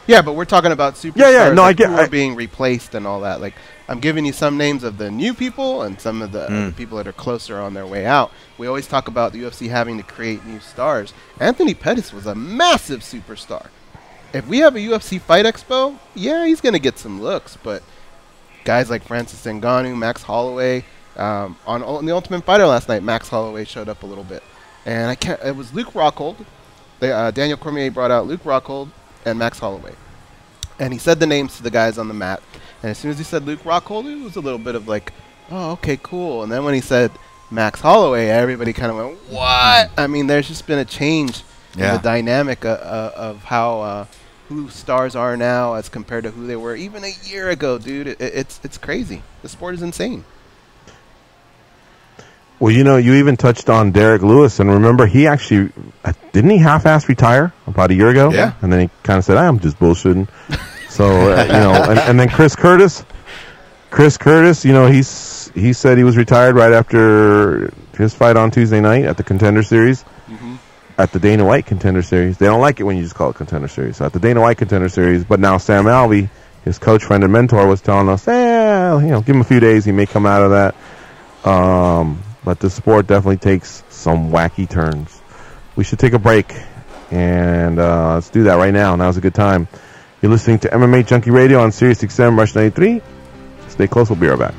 S1: Yeah, but we're talking about superstars
S3: who
S1: are being replaced and all that. Like, I'm giving you some names of the new people and some of the people that are closer on their way out. We always talk about the UFC having to create new stars. Anthony Pettis was a massive superstar. If we have a UFC Fight Expo, yeah, he's going to get some looks. But guys like Francis Ngannou, Max Holloway, on the Ultimate Fighter last night, Max Holloway showed up a little bit. And it was Luke Rockhold. Daniel Cormier brought out Luke Rockhold and Max Holloway. And he said the names to the guys on the mat. And as soon as he said Luke Rockhold, it was a little bit of like, oh, okay, cool. And then when he said Max Holloway, everybody kind of went, what? I mean, there's just been a change in the dynamic of how who stars are now as compared to who they were even a year ago, dude. It's crazy. The sport is insane.
S3: Well, you even touched on Derek Lewis, and remember, he actually didn't he half-ass retire about a year ago?
S9: Yeah.
S3: And then he kind of said, "I'm just bullshitting." So and then Chris Curtis, he said he was retired right after his fight on Tuesday night at the Contender Series, at the Dana White Contender Series. They don't like it when you just call it Contender Series. So at the Dana White Contender Series, but now Sam Alvey, his coach, friend, and mentor, was telling us, give him a few days, he may come out of that. But the sport definitely takes some wacky turns. We should take a break, and let's do that right now. Now's a good time. You're listening to MMA Junkie Radio on Sirius XM Rush 93. Stay close, we'll be right back.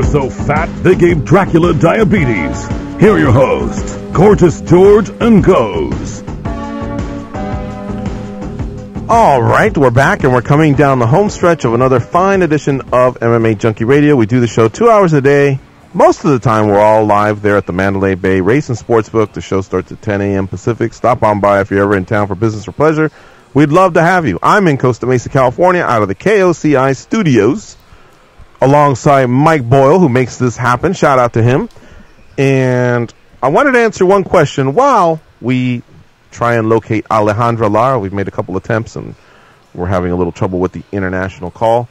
S6: so fat they gave Dracula diabetes. Here are your hosts, Gorgeous George and Goes.
S3: All right, we're back, and we're coming down the home stretch of another fine edition of MMA Junkie Radio. We do the show 2 hours a day. Most of the time, we're all live there at the Mandalay Bay Race and Sportsbook. The show starts at 10 a.m. Pacific. Stop on by if you're ever in town for business or pleasure. We'd love to have you. I'm in Costa Mesa, California, out of the KOCI studios, alongside Mike Boyle, who makes this happen. Shout out to him. And I wanted to answer one question while we try and locate Alejandra Lara. We've made a couple attempts, and we're having a little trouble with the international call.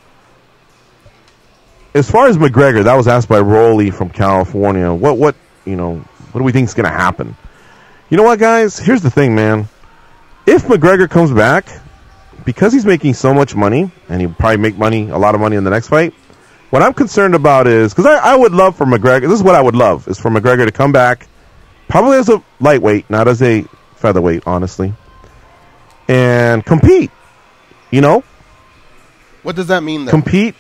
S3: As far as McGregor, that was asked by Rolly from California. What do we think is going to happen? You know what, guys? Here's the thing, man. If McGregor comes back, because he's making so much money, and he'll probably make a lot of money in the next fight, what I'm concerned about is, because I would love for McGregor, this is what I would love, is for McGregor to come back, probably as a lightweight, not as a featherweight, honestly, and compete,
S1: What does that mean, though?
S3: Compete,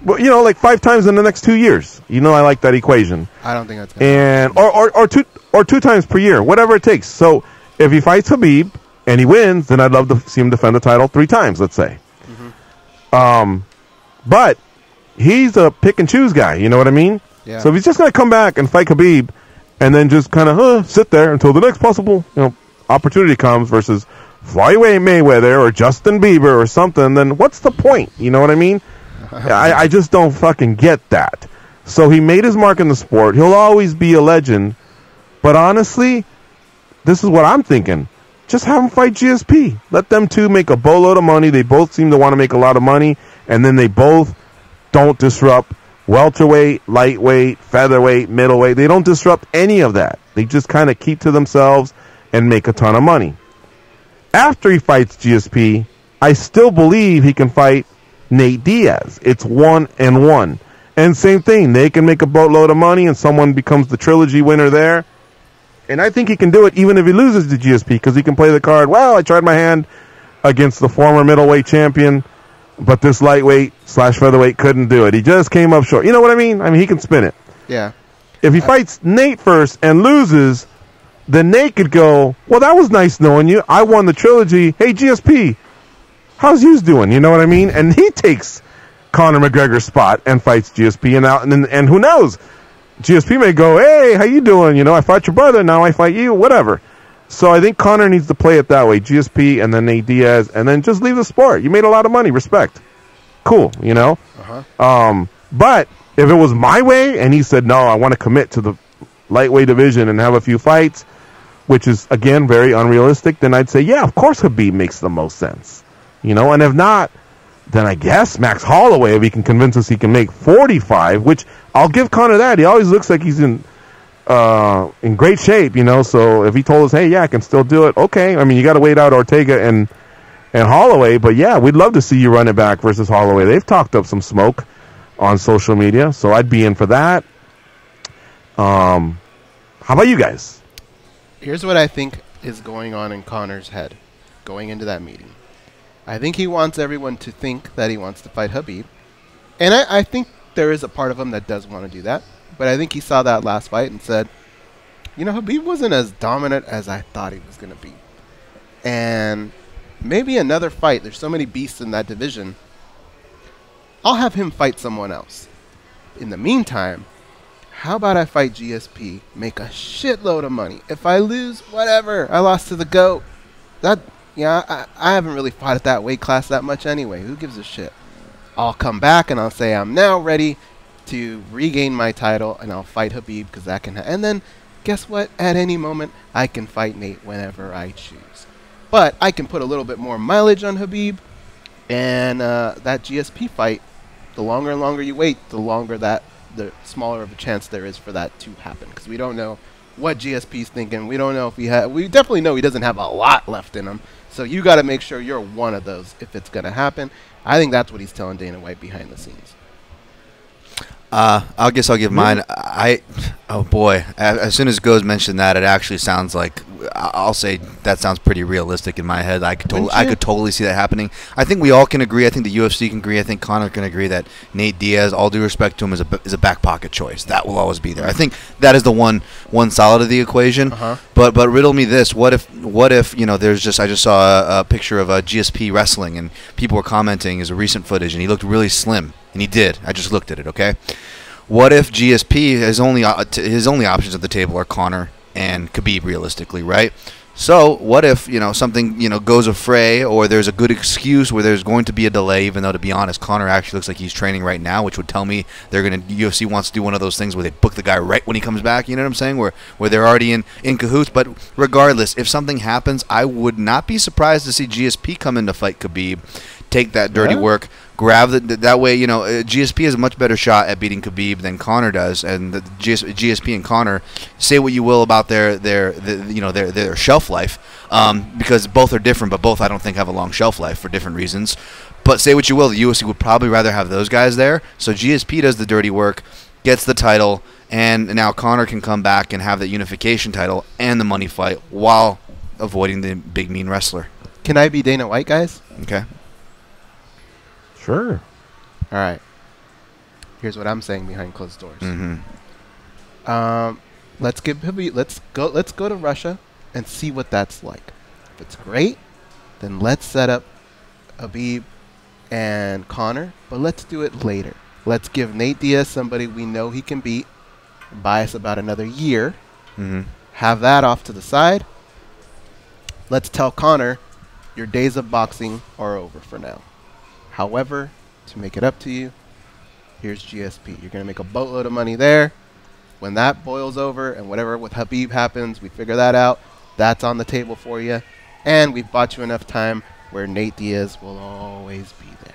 S3: well, like 5 times in the next 2 years. I like that equation.
S1: I don't think that's going
S3: to or 2 times per year, whatever it takes. So if he fights Khabib and he wins, then I'd love to see him defend the title 3 times, let's say. Mm-hmm. But he's a pick and choose guy, you know what I mean?
S1: Yeah.
S3: So if he's just going to come back and fight Khabib and then just kind of sit there until the next possible opportunity comes versus flyweight Mayweather or Justin Bieber or something, then what's the point? You know what I mean? I just don't fucking get that. So he made his mark in the sport. He'll always be a legend. But honestly, this is what I'm thinking. Just have him fight GSP. Let them two make a boatload of money. They both seem to want to make a lot of money. And then they both don't disrupt welterweight, lightweight, featherweight, middleweight. They don't disrupt any of that. They just kind of keep to themselves and make a ton of money. After he fights GSP, I still believe he can fight Nate Diaz. It's 1-1. And same thing. They can make a boatload of money and someone becomes the trilogy winner there. And I think he can do it even if he loses to GSP because he can play the card, well, I tried my hand against the former middleweight champion, but this lightweight/featherweight couldn't do it. He just came up short. You know what I mean? He can spin it.
S1: Yeah.
S3: If he fights Nate first and loses, then Nate could go, well, that was nice knowing you. I won the trilogy. Hey, GSP, how's yous doing? You know what I mean? And he takes Conor McGregor's spot and fights GSP. And who knows? GSP may go, hey, how you doing? I fought your brother. Now I fight you. Whatever. So I think Conor needs to play it that way. GSP and then Nate Diaz. And then just leave the sport. You made a lot of money. Respect. Cool, Uh-huh. But if it was my way and he said, no, I want to commit to the lightweight division and have a few fights, which is, again, very unrealistic, then I'd say, yeah, of course Khabib makes the most sense. And if not, then I guess Max Holloway, if he can convince us he can make 45, which I'll give Conor that. He always looks like he's in great shape, So if he told us, hey, yeah, I can still do it, okay. You got to wait out Ortega and Holloway, but yeah, we'd love to see you run it back versus Holloway. They've talked up some smoke on social media, so I'd be in for that. How about you guys?
S1: Here's what I think is going on in Conor's head going into that meeting. I think he wants everyone to think that he wants to fight Khabib. And I think there is a part of him that does want to do that. But I think he saw that last fight and said, Khabib wasn't as dominant as I thought he was going to be. And maybe another fight. There's so many beasts in that division. I'll have him fight someone else. In the meantime, how about I fight GSP, make a shitload of money. If I lose, whatever. I lost to the GOAT. I haven't really fought at that weight class that much anyway. Who gives a shit? I'll come back and I'll say I'm now ready to regain my title and I'll fight Khabib because that can and then guess what? At any moment, I can fight Nate whenever I choose. But I can put a little bit more mileage on Khabib and that GSP fight, the longer and longer you wait, the smaller of a chance there is for that to happen because we don't know what GSP's thinking. We don't know if we definitely know he doesn't have a lot left in him. So you got to make sure you're one of those if it's going to happen. I think that's what he's telling Dana White behind the scenes.
S9: I guess I'll give mine. Oh boy! As soon as Goes mentioned that, it actually sounds like I'll say that sounds pretty realistic in my head. I could
S1: Wouldn't
S9: I
S1: you?
S9: could totally see that happening. I think we all can agree. I think the UFC can agree. I think Conor can agree that Nate Diaz, all due respect to him, is a back pocket choice. That will always be there. I think that is the one solid of the equation. But riddle me this: what if there's I just saw a picture of GSP wrestling, and people were commenting his recent footage, and he looked really slim, and he did. I just looked at it. Okay. What if GSP his only options at the table are Conor and Khabib, realistically, right? So what if something goes affray, or there's a good excuse where there's going to be a delay, even though, to be honest, Conor actually looks like he's training right now, which would tell me UFC wants to do one of those things where they book the guy right when he comes back. You know what I'm saying? Where they're already in cahoots. But regardless, if something happens, I would not be surprised to see GSP come in to fight Khabib, take that dirty work, grab that way. GSP has a much better shot at beating Khabib than Conor does, and the GSP and Conor, say what you will about their shelf life, because both are different, but both I don't think have a long shelf life for different reasons. But say what you will, the UFC would probably rather have those guys there. So GSP does the dirty work, gets the title, and now Conor can come back and have that unification title and the money fight while avoiding the big mean wrestler.
S1: Can I be Dana White, guys?
S9: Okay.
S3: Sure.
S1: All right. Here's what I'm saying behind closed doors. Let's go to Russia and see what that's like. If it's great, then let's set up Khabib and Conor, but let's do it later. Let's give Nate Diaz somebody we know he can beat, buy us about another year, have that off to the side. Let's tell Conor, your days of boxing are over for now. However, to make it up to you, here's GSP. You're going to make a boatload of money there. When that boils over and whatever with Khabib happens, we figure that out. That's on the table for you. And we've bought you enough time where Nate Diaz will always be there.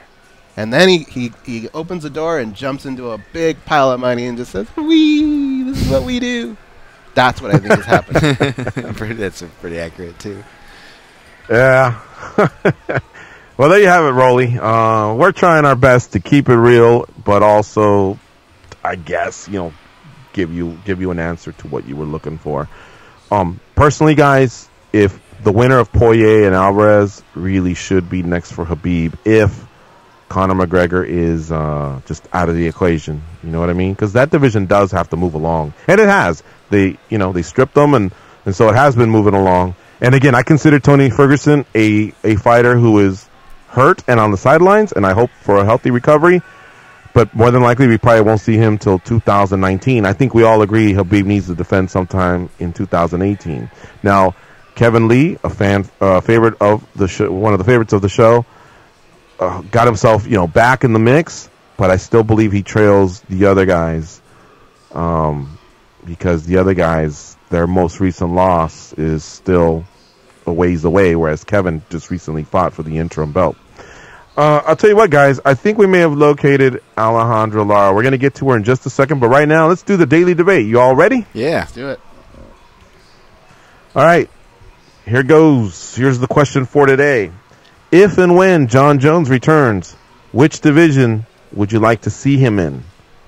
S1: And then he opens the door and jumps into a big pile of money and just says, "Wee, this is what we do." That's what I think is happening.
S9: That's pretty accurate, too.
S3: Yeah. Well, there you have it, Rolly. We're trying our best to keep it real, but also, I guess, give you an answer to what you were looking for. Personally, guys, if the winner of Poirier and Alvarez really should be next for Khabib, if Conor McGregor is just out of the equation, you know what I mean? Because that division does have to move along, and it has. They stripped them, and so it has been moving along. And again, I consider Tony Ferguson a fighter who is hurt and on the sidelines, and I hope for a healthy recovery. But more than likely, we probably won't see him till 2019. I think we all agree Khabib needs to defend sometime in 2018. Now, Kevin Lee, a favorite of the show, one of the favorites of the show, got himself back in the mix. But I still believe he trails the other guys, because the other guys, their most recent loss is still a ways away, whereas Kevin just recently fought for the interim belt. I'll tell you what, guys. I think we may have located Alejandra Lara. We're going to get to her in just a second, but right now, let's do the daily debate. You all ready?
S9: Yeah.
S1: Let's do it.
S3: All right. Here goes. Here's the question for today. If and when John Jones returns, which division would you like to see him in?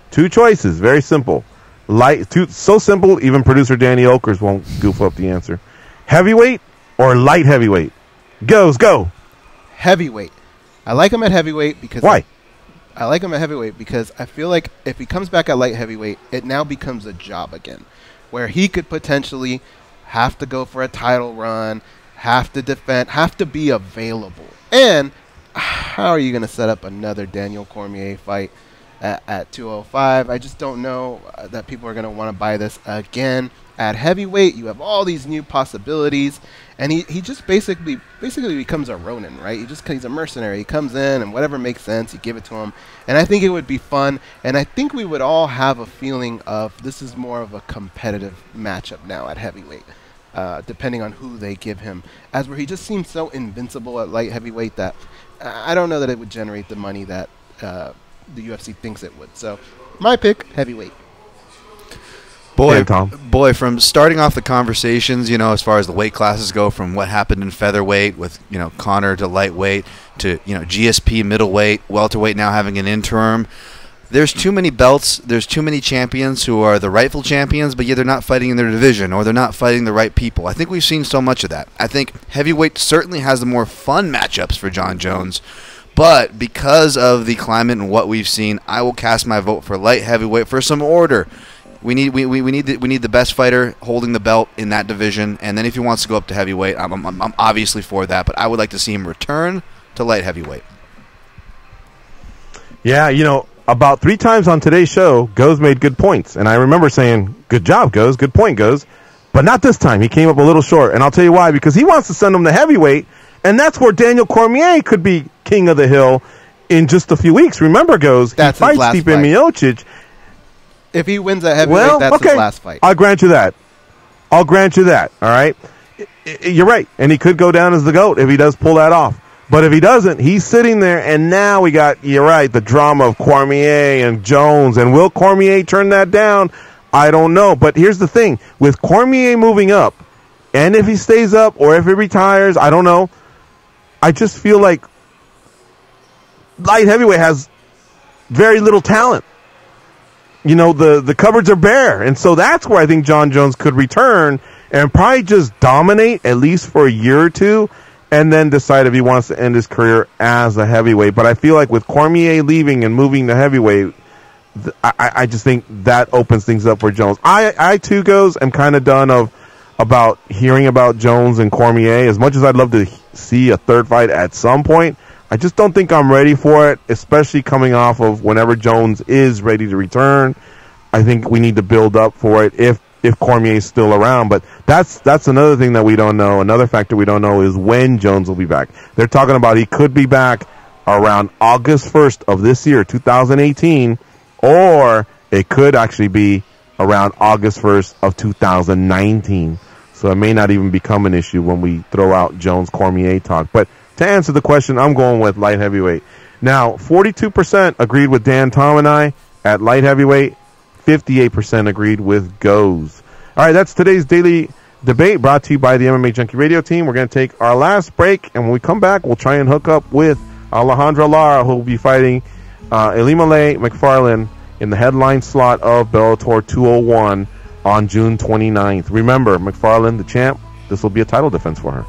S3: Two choices. Very simple. So simple, even producer Danny Okers won't goof up the answer. Heavyweight or light heavyweight? Go.
S1: Heavyweight. I like him at heavyweight because...
S3: Why?
S1: I like him at heavyweight because I feel like if he comes back at light heavyweight, it now becomes a job again, where he could potentially have to go for a title run, have to defend, have to be available. And how are you going to set up another Daniel Cormier fight at 205? I just don't know that people are going to want to buy this again. At heavyweight, you have all these new possibilities, and he just basically becomes a Ronin, right? He's a mercenary. He comes in, and whatever makes sense, you give it to him. And I think it would be fun, and I think we would all have a feeling of this is more of a competitive matchup now at heavyweight, depending on who they give him. As where he just seems so invincible at light heavyweight that I don't know that it would generate the money that the UFC thinks it would. So my pick, heavyweight.
S9: Boy, from starting off the conversations, as far as the weight classes go, from what happened in featherweight with, Conor to lightweight to, GSP middleweight, welterweight now having an interim. there's too many belts, there's too many champions who are the rightful champions, but yet they're not fighting in their division, or they're not fighting the right people. I think we've seen so much of that. I think heavyweight certainly has the more fun matchups for John Jones, but because of the climate and what we've seen, I will cast my vote for light heavyweight for some order. We need the best fighter holding the belt in that division, and then if he wants to go up to heavyweight, I'm obviously for that, but I would like to see him return to light heavyweight.
S3: Yeah, about 3 times on today's show, Goes made good points. And I remember saying, good job, Goes, good point, Goes. But not this time. He came up a little short. And I'll tell you why. Because he wants to send him to heavyweight. And that's where Daniel Cormier could be king of the hill in just a few weeks. Remember, Goes, he fights Stipe Miocic.
S1: If he wins at heavyweight, that's his last fight.
S3: I'll grant you that. All right? You're right. And he could go down as the GOAT if he does pull that off. But if he doesn't, he's sitting there, and now we got, you're right, the drama of Cormier and Jones. And will Cormier turn that down? I don't know. But here's the thing. With Cormier moving up, and if he stays up or if he retires, I don't know. I just feel like light heavyweight has very little talent. The cupboards are bare. And so that's where I think John Jones could return and probably just dominate at least for a year or two, and then decide if he wants to end his career as a heavyweight. But I feel like with Cormier leaving and moving to heavyweight, I just think that opens things up for Jones. I too, Goes, am kind of done about hearing about Jones and Cormier. As much as I'd love to see a third fight at some point, I just don't think I'm ready for it, especially coming off of whenever Jones is ready to return. I think we need to build up for it if Cormier is still around. But that's another thing that we don't know. Another factor we don't know is when Jones will be back. They're talking about he could be back around August 1st of this year, 2018, or it could actually be around August 1st of 2019. So it may not even become an issue when we throw out Jones-Cormier talk. But to answer the question, I'm going with light heavyweight. Now, 42% agreed with Dan, Tom, and I at light heavyweight. 58% agreed with Goes. All right, that's today's daily debate brought to you by the MMA Junkie Radio team. We're going to take our last break, and when we come back, we'll try and hook up with Alejandro Lara, who will be fighting Elimele McFarlane in the headline slot of Bellator 201 on June 29th. Remember, McFarlane, the champ, this will be a title defense for her.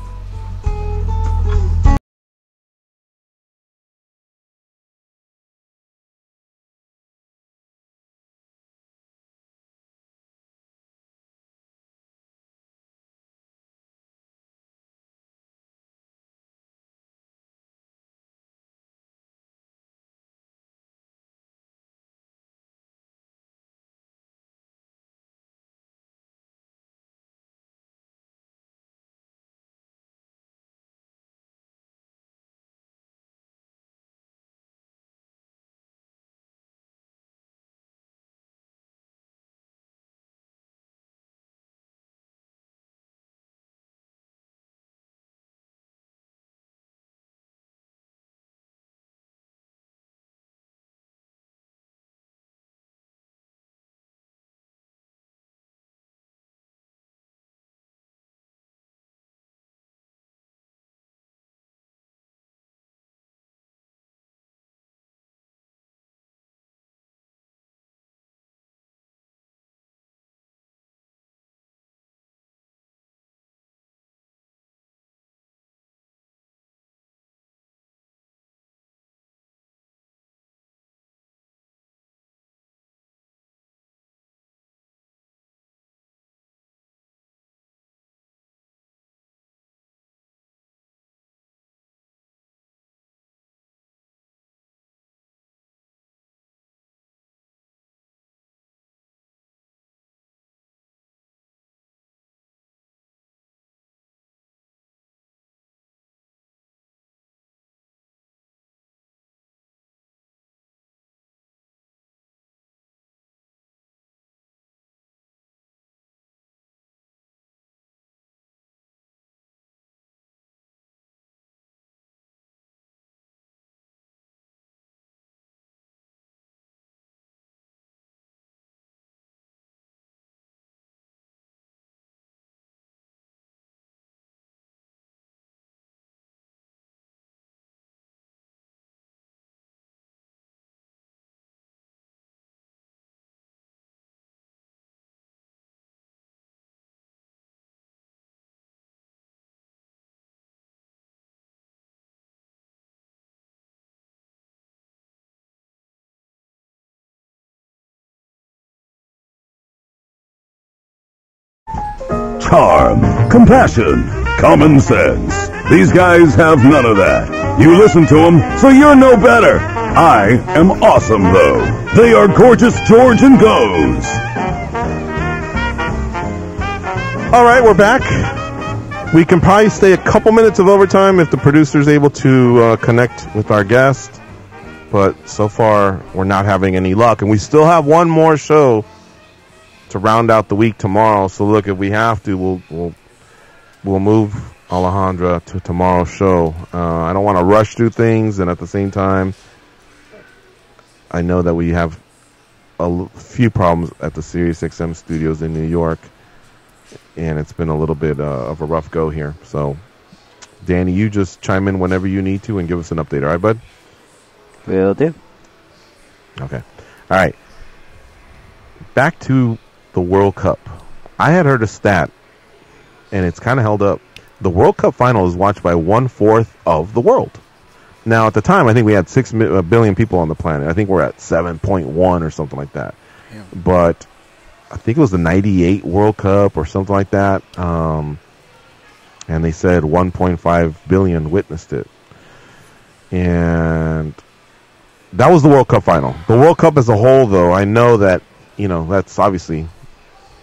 S6: charm, compassion, common sense. These guys have none of that. You listen to them, so you're no better. I am awesome, though. They are Gorgeous George and Goes.
S3: All right, we're back. We can probably stay a couple minutes of overtime if the producer's able to connect with our guest. But so far, we're not having any luck. And we still have one more show to round out the week tomorrow. So look, if we have to, we'll move Alejandra to tomorrow's show. I don't want to rush through things, and at the same time, I know that we have a few problems at the SiriusXM studios in New York, and it's been a little bit of a rough go here. So, Danny, you just chime in whenever you need to and give us an update. All right, bud?
S2: Will do.
S3: Okay. All right. Back to the World Cup. I had heard a stat, and it's kind of held up. The World Cup final is watched by 1/4 of the world. Now, at the time, I think we had 6 billion people on the planet. I think we're at 7.1 or something like that. Yeah. But I think it was the 98 World Cup or something like that. And they said 1.5 billion witnessed it. And that was the World Cup final. The World Cup as a whole, though, I know that, that's obviously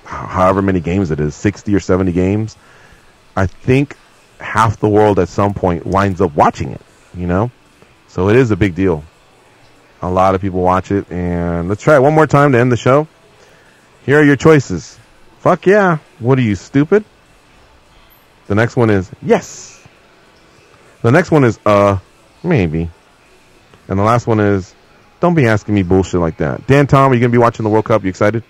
S3: however many games it is, 60 or 70 games. I think half the world at some point winds up watching it, So it is a big deal. A lot of people watch it. And let's try it one more time to end the show. Here are your choices. Fuck yeah. What are you, stupid? The next one is yes. The next one is maybe. And the last one is don't be asking me bullshit like that. Dan, Tom, are you going to be watching the World Cup? You excited?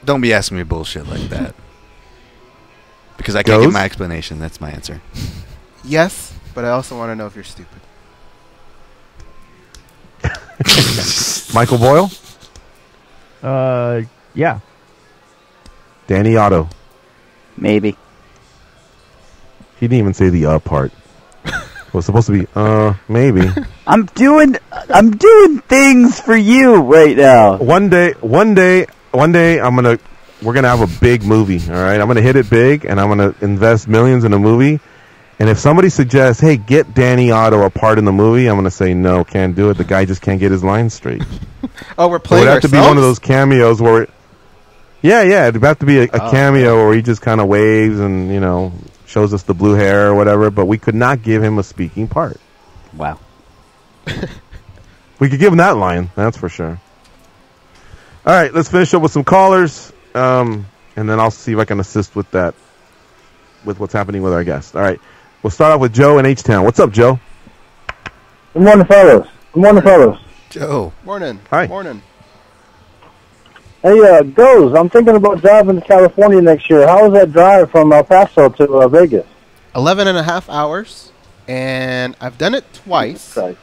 S9: Don't be asking me bullshit like that. Because I can't give my explanation. That's my answer.
S1: Yes, but I also want to know if you're stupid.
S3: Michael Boyle?
S11: Yeah.
S3: Danny Otto?
S2: Maybe.
S3: He didn't even say the part. It was supposed to be, maybe.
S2: I'm doing things for you right now.
S3: One day, we're gonna have a big movie. All right, I'm gonna hit it big, and I'm gonna invest millions in a movie. And if somebody suggests, "Hey, get Danny Otto a part in the movie," I'm gonna say no, can't do it. The guy just can't get his lines straight.
S1: Oh, we're playing.
S3: It would have to be one of those cameos where, it'd have to be a cameo where he just kind of waves and shows us the blue hair or whatever. But we could not give him a speaking part.
S2: Wow.
S3: We could give him that line, that's for sure. All right, let's finish up with some callers, and then I'll see if I can assist with that, with what's happening with our guest. All right, we'll start off with Joe in H-Town. What's up, Joe?
S16: Good morning, fellas.
S9: Joe.
S1: Morning.
S3: Hi.
S1: Morning.
S16: Hey, Goes, I'm thinking about driving to California next year. How is that drive from El Paso to Vegas?
S1: 11 and a half hours, and I've done it twice.
S16: Right.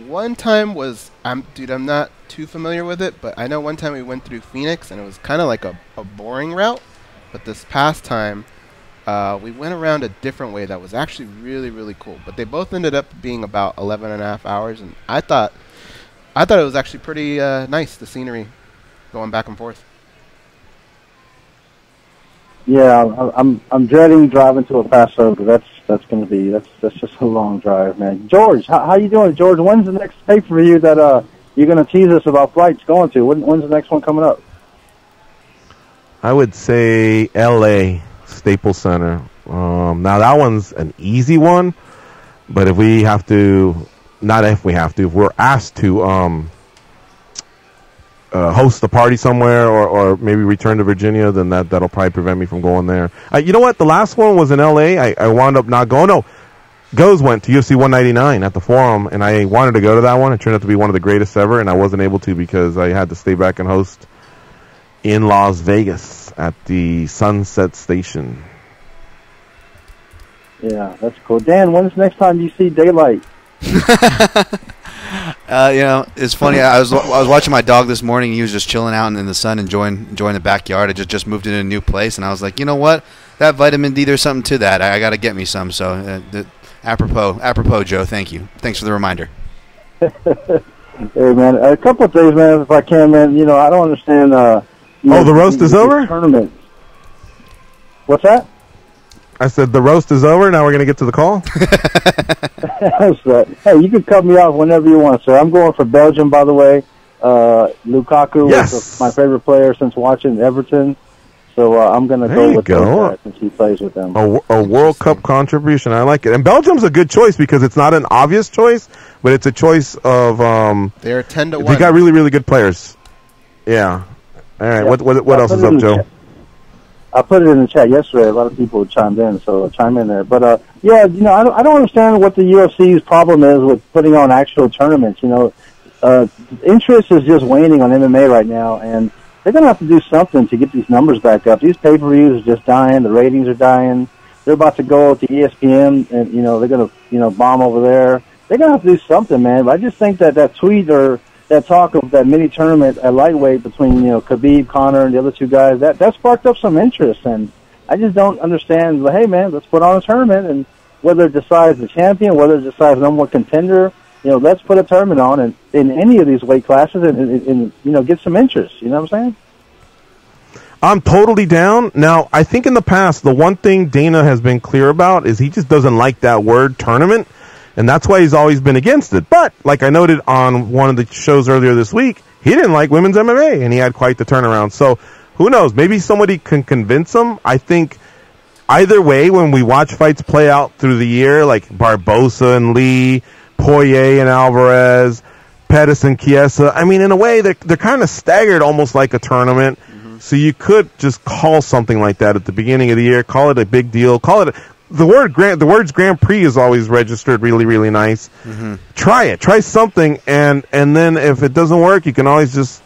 S1: One time was, I'm not too familiar with it, but I know one time we went through Phoenix, and it was kind of like a boring route. But this past time, we went around a different way that was actually really, really cool. But they both ended up being about 11 and a half hours, and I thought it was actually pretty nice, the scenery, going back and forth.
S16: Yeah, I'm dreading driving to El Paso because that's just a long drive, man. George, how you doing, George? When's the next pay-per-view that you're going to tease us about flights going to? When's the next one coming up?
S3: I would say L.A. Staples Center. Now that one's an easy one, but if we're asked to host the party somewhere or maybe return to Virginia, then that'll probably prevent me from going there. You know what? The last one was in L.A. I wound up not going. No, Goes went to UFC 199 at the Forum, and I wanted to go to that one. It turned out to be one of the greatest ever, and I wasn't able to because I had to stay back and host in Las Vegas at the Sunset Station.
S16: Yeah, that's cool. Dan, when's the next time you see daylight?
S9: It's funny. I was watching my dog this morning. He was just chilling out in the sun, enjoying the backyard. I just moved into a new place, and I was like, you know what? That vitamin D, there's something to that. I got to get me some. So, apropos, Joe. Thank you. Thanks for the reminder.
S16: Hey, man, a couple of things, man, if I can, man. I don't understand.
S3: The roast is over?
S16: Tournament. What's that?
S3: I said the roast is over. Now we're going to get to the call.
S16: Hey, you can cut me off whenever you want, sir. I'm going for Belgium, by the way. Lukaku was my favorite player since watching Everton. So I'm going to go with that since he plays with them.
S3: A World Cup contribution. I like it. And Belgium's a good choice because it's not an obvious choice, but it's a choice of...
S1: they're 10-1.
S3: They got really, really good players. Yeah. All right. Yeah. What else is up, Joe?
S16: I put it in the chat yesterday. A lot of people chimed in, so chime in there. But, yeah, you know, I don't understand what the UFC's problem is with putting on actual tournaments. You know, interest is just waning on MMA right now, and they're going to have to do something to get these numbers back up. These pay-per-views are just dying. The ratings are dying. They're about to go to ESPN, and, you know, they're going to, you know, bomb over there. They're going to have to do something, man. But I just think that tweet or that talk of that mini tournament at lightweight between, you know, Khabib, Conor, and the other two guys, that sparked up some interest. And I just don't understand, like, hey, man, let's put on a tournament. And whether it decides the champion, whether it decides number one contender, you know, let's put a tournament on in any of these weight classes and you know, get some interest. You know what I'm saying?
S3: I'm totally down. Now, I think in the past, the one thing Dana has been clear about is he just doesn't like that word tournament, and that's why he's always been against it. But, like I noted on one of the shows earlier this week, he didn't like women's MMA, and he had quite the turnaround. So, who knows? Maybe somebody can convince him. I think either way, when we watch fights play out through the year, like Barbosa and Lee, Poirier and Alvarez, Pettis and Chiesa, I mean, in a way, they're kind of staggered almost like a tournament. Mm-hmm. So you could just call something like that at the beginning of the year, call it a big deal, call it the words Grand Prix is always registered really, really nice. Mm-hmm. Try something, and then if it doesn't work, you can always just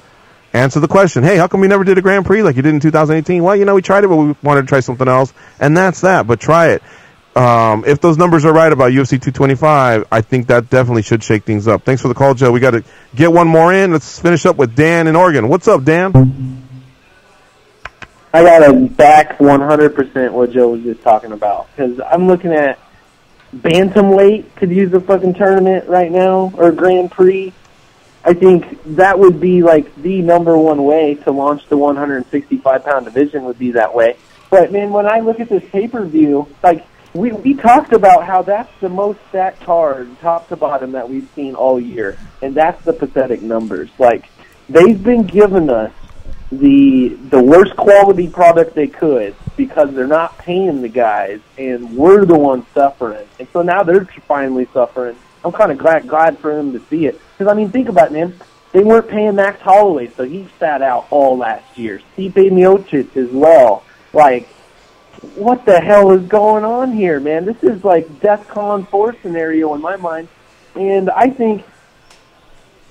S3: answer the question, hey, how come we never did a Grand Prix like you did in 2018? Well, you know, we tried it, but we wanted to try something else, and that's that, but try it. If those numbers are right about UFC 225, I think that definitely should shake things up. Thanks for the call, Joe. We got to get one more in. Let's finish up with Dan in Oregon. What's up, Dan?
S17: I got to back 100% what Joe was just talking about, because I'm looking at bantamweight could use a fucking tournament right now, or Grand Prix. I think that would be like the number one way to launch the 165-pound division would be that way. But, man, when I look at this pay-per-view, like, we talked about how that's the most stacked card, top to bottom, that we've seen all year. And that's the pathetic numbers. Like, they've been giving us the worst quality product they could because they're not paying the guys, and we're the ones suffering. And so now they're finally suffering. I'm kind of glad for them to see it. Because, I mean, think about it, man. They weren't paying Max Holloway, so he sat out all last year. Stipe Miocic as well. Like, what the hell is going on here, man? This is like DEFCON 4 scenario in my mind, and I think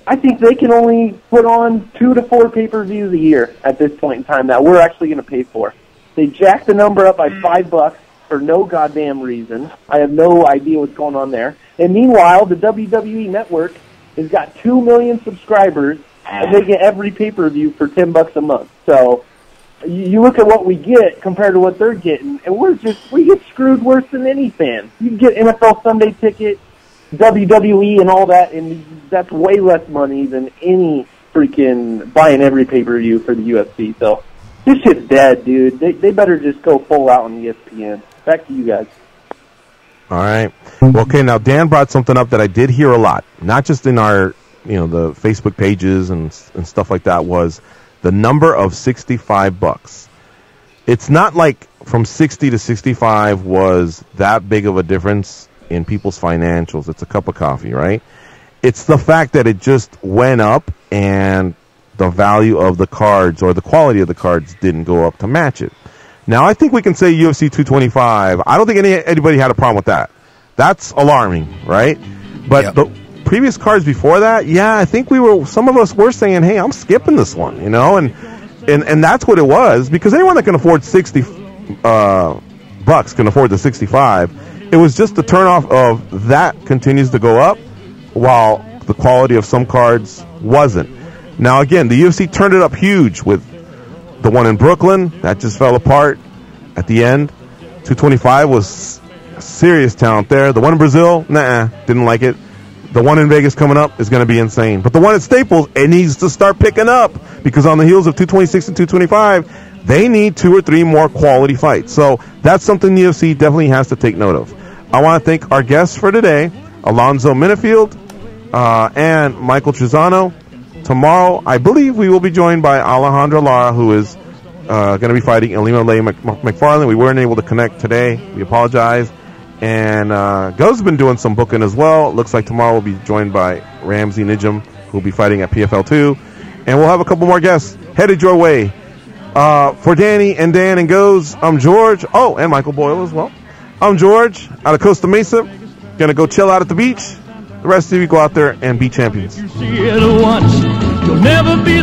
S17: they can only put on 2 to 4 pay-per-views a year at this point in time that we're actually going to pay for. They jacked the number up by $5 for no goddamn reason. I have no idea what's going on there. And meanwhile, the WWE Network has got 2 million subscribers, and they get every pay-per-view for $10 a month. So you look at what we get compared to what they're getting, and we get screwed worse than any fan. You can get NFL Sunday Ticket, WWE, and all that, and that's way less money than any freaking buying every pay-per-view for the UFC. So this shit's dead, dude. They better just go full out on ESPN. Back to you guys.
S3: All right. Well, okay, now Dan brought something up that I did hear a lot, not just in our, the Facebook pages and stuff like that, was the number of $65. It's not like from 60 to 65 was that big of a difference in people's financials. It's a cup of coffee, right? It's the fact that it just went up and the value of the cards or the quality of the cards didn't go up to match it. Now, I think we can say UFC 225. I don't think anybody had a problem with that. That's alarming, right? But the previous cards before that, I think some of us were saying, hey, I'm skipping this one, and that's what it was, because anyone that can afford $60 can afford the 65. It was just the turnoff of that continues to go up while the quality of some cards wasn't. Now, again, the UFC turned it up huge with the one in Brooklyn. That just fell apart at the end. 225 was serious talent there. The one in Brazil, didn't like it. The one in Vegas coming up is going to be insane. But the one at Staples, it needs to start picking up, because on the heels of 226 and 225, they need 2 or 3 more quality fights. So that's something the UFC definitely has to take note of. I want to thank our guests for today, Alonzo Menifield and Michael Trizano. Tomorrow, I believe we will be joined by Alejandro Lara, who is going to be fighting Ilima Lei McFarland. We weren't able to connect today. We apologize. And Go's been doing some booking as well. It looks like tomorrow we'll be joined by Ramsey Nijam, who will be fighting at PFL 2. And we'll have a couple more guests headed your way. For Danny and Dan and Goes, I'm George. Oh, and Michael Boyle as well. I'm George out of Costa Mesa. Going to go chill out at the beach. The rest of you go out there and be champions.
S18: You see it once, you'll never be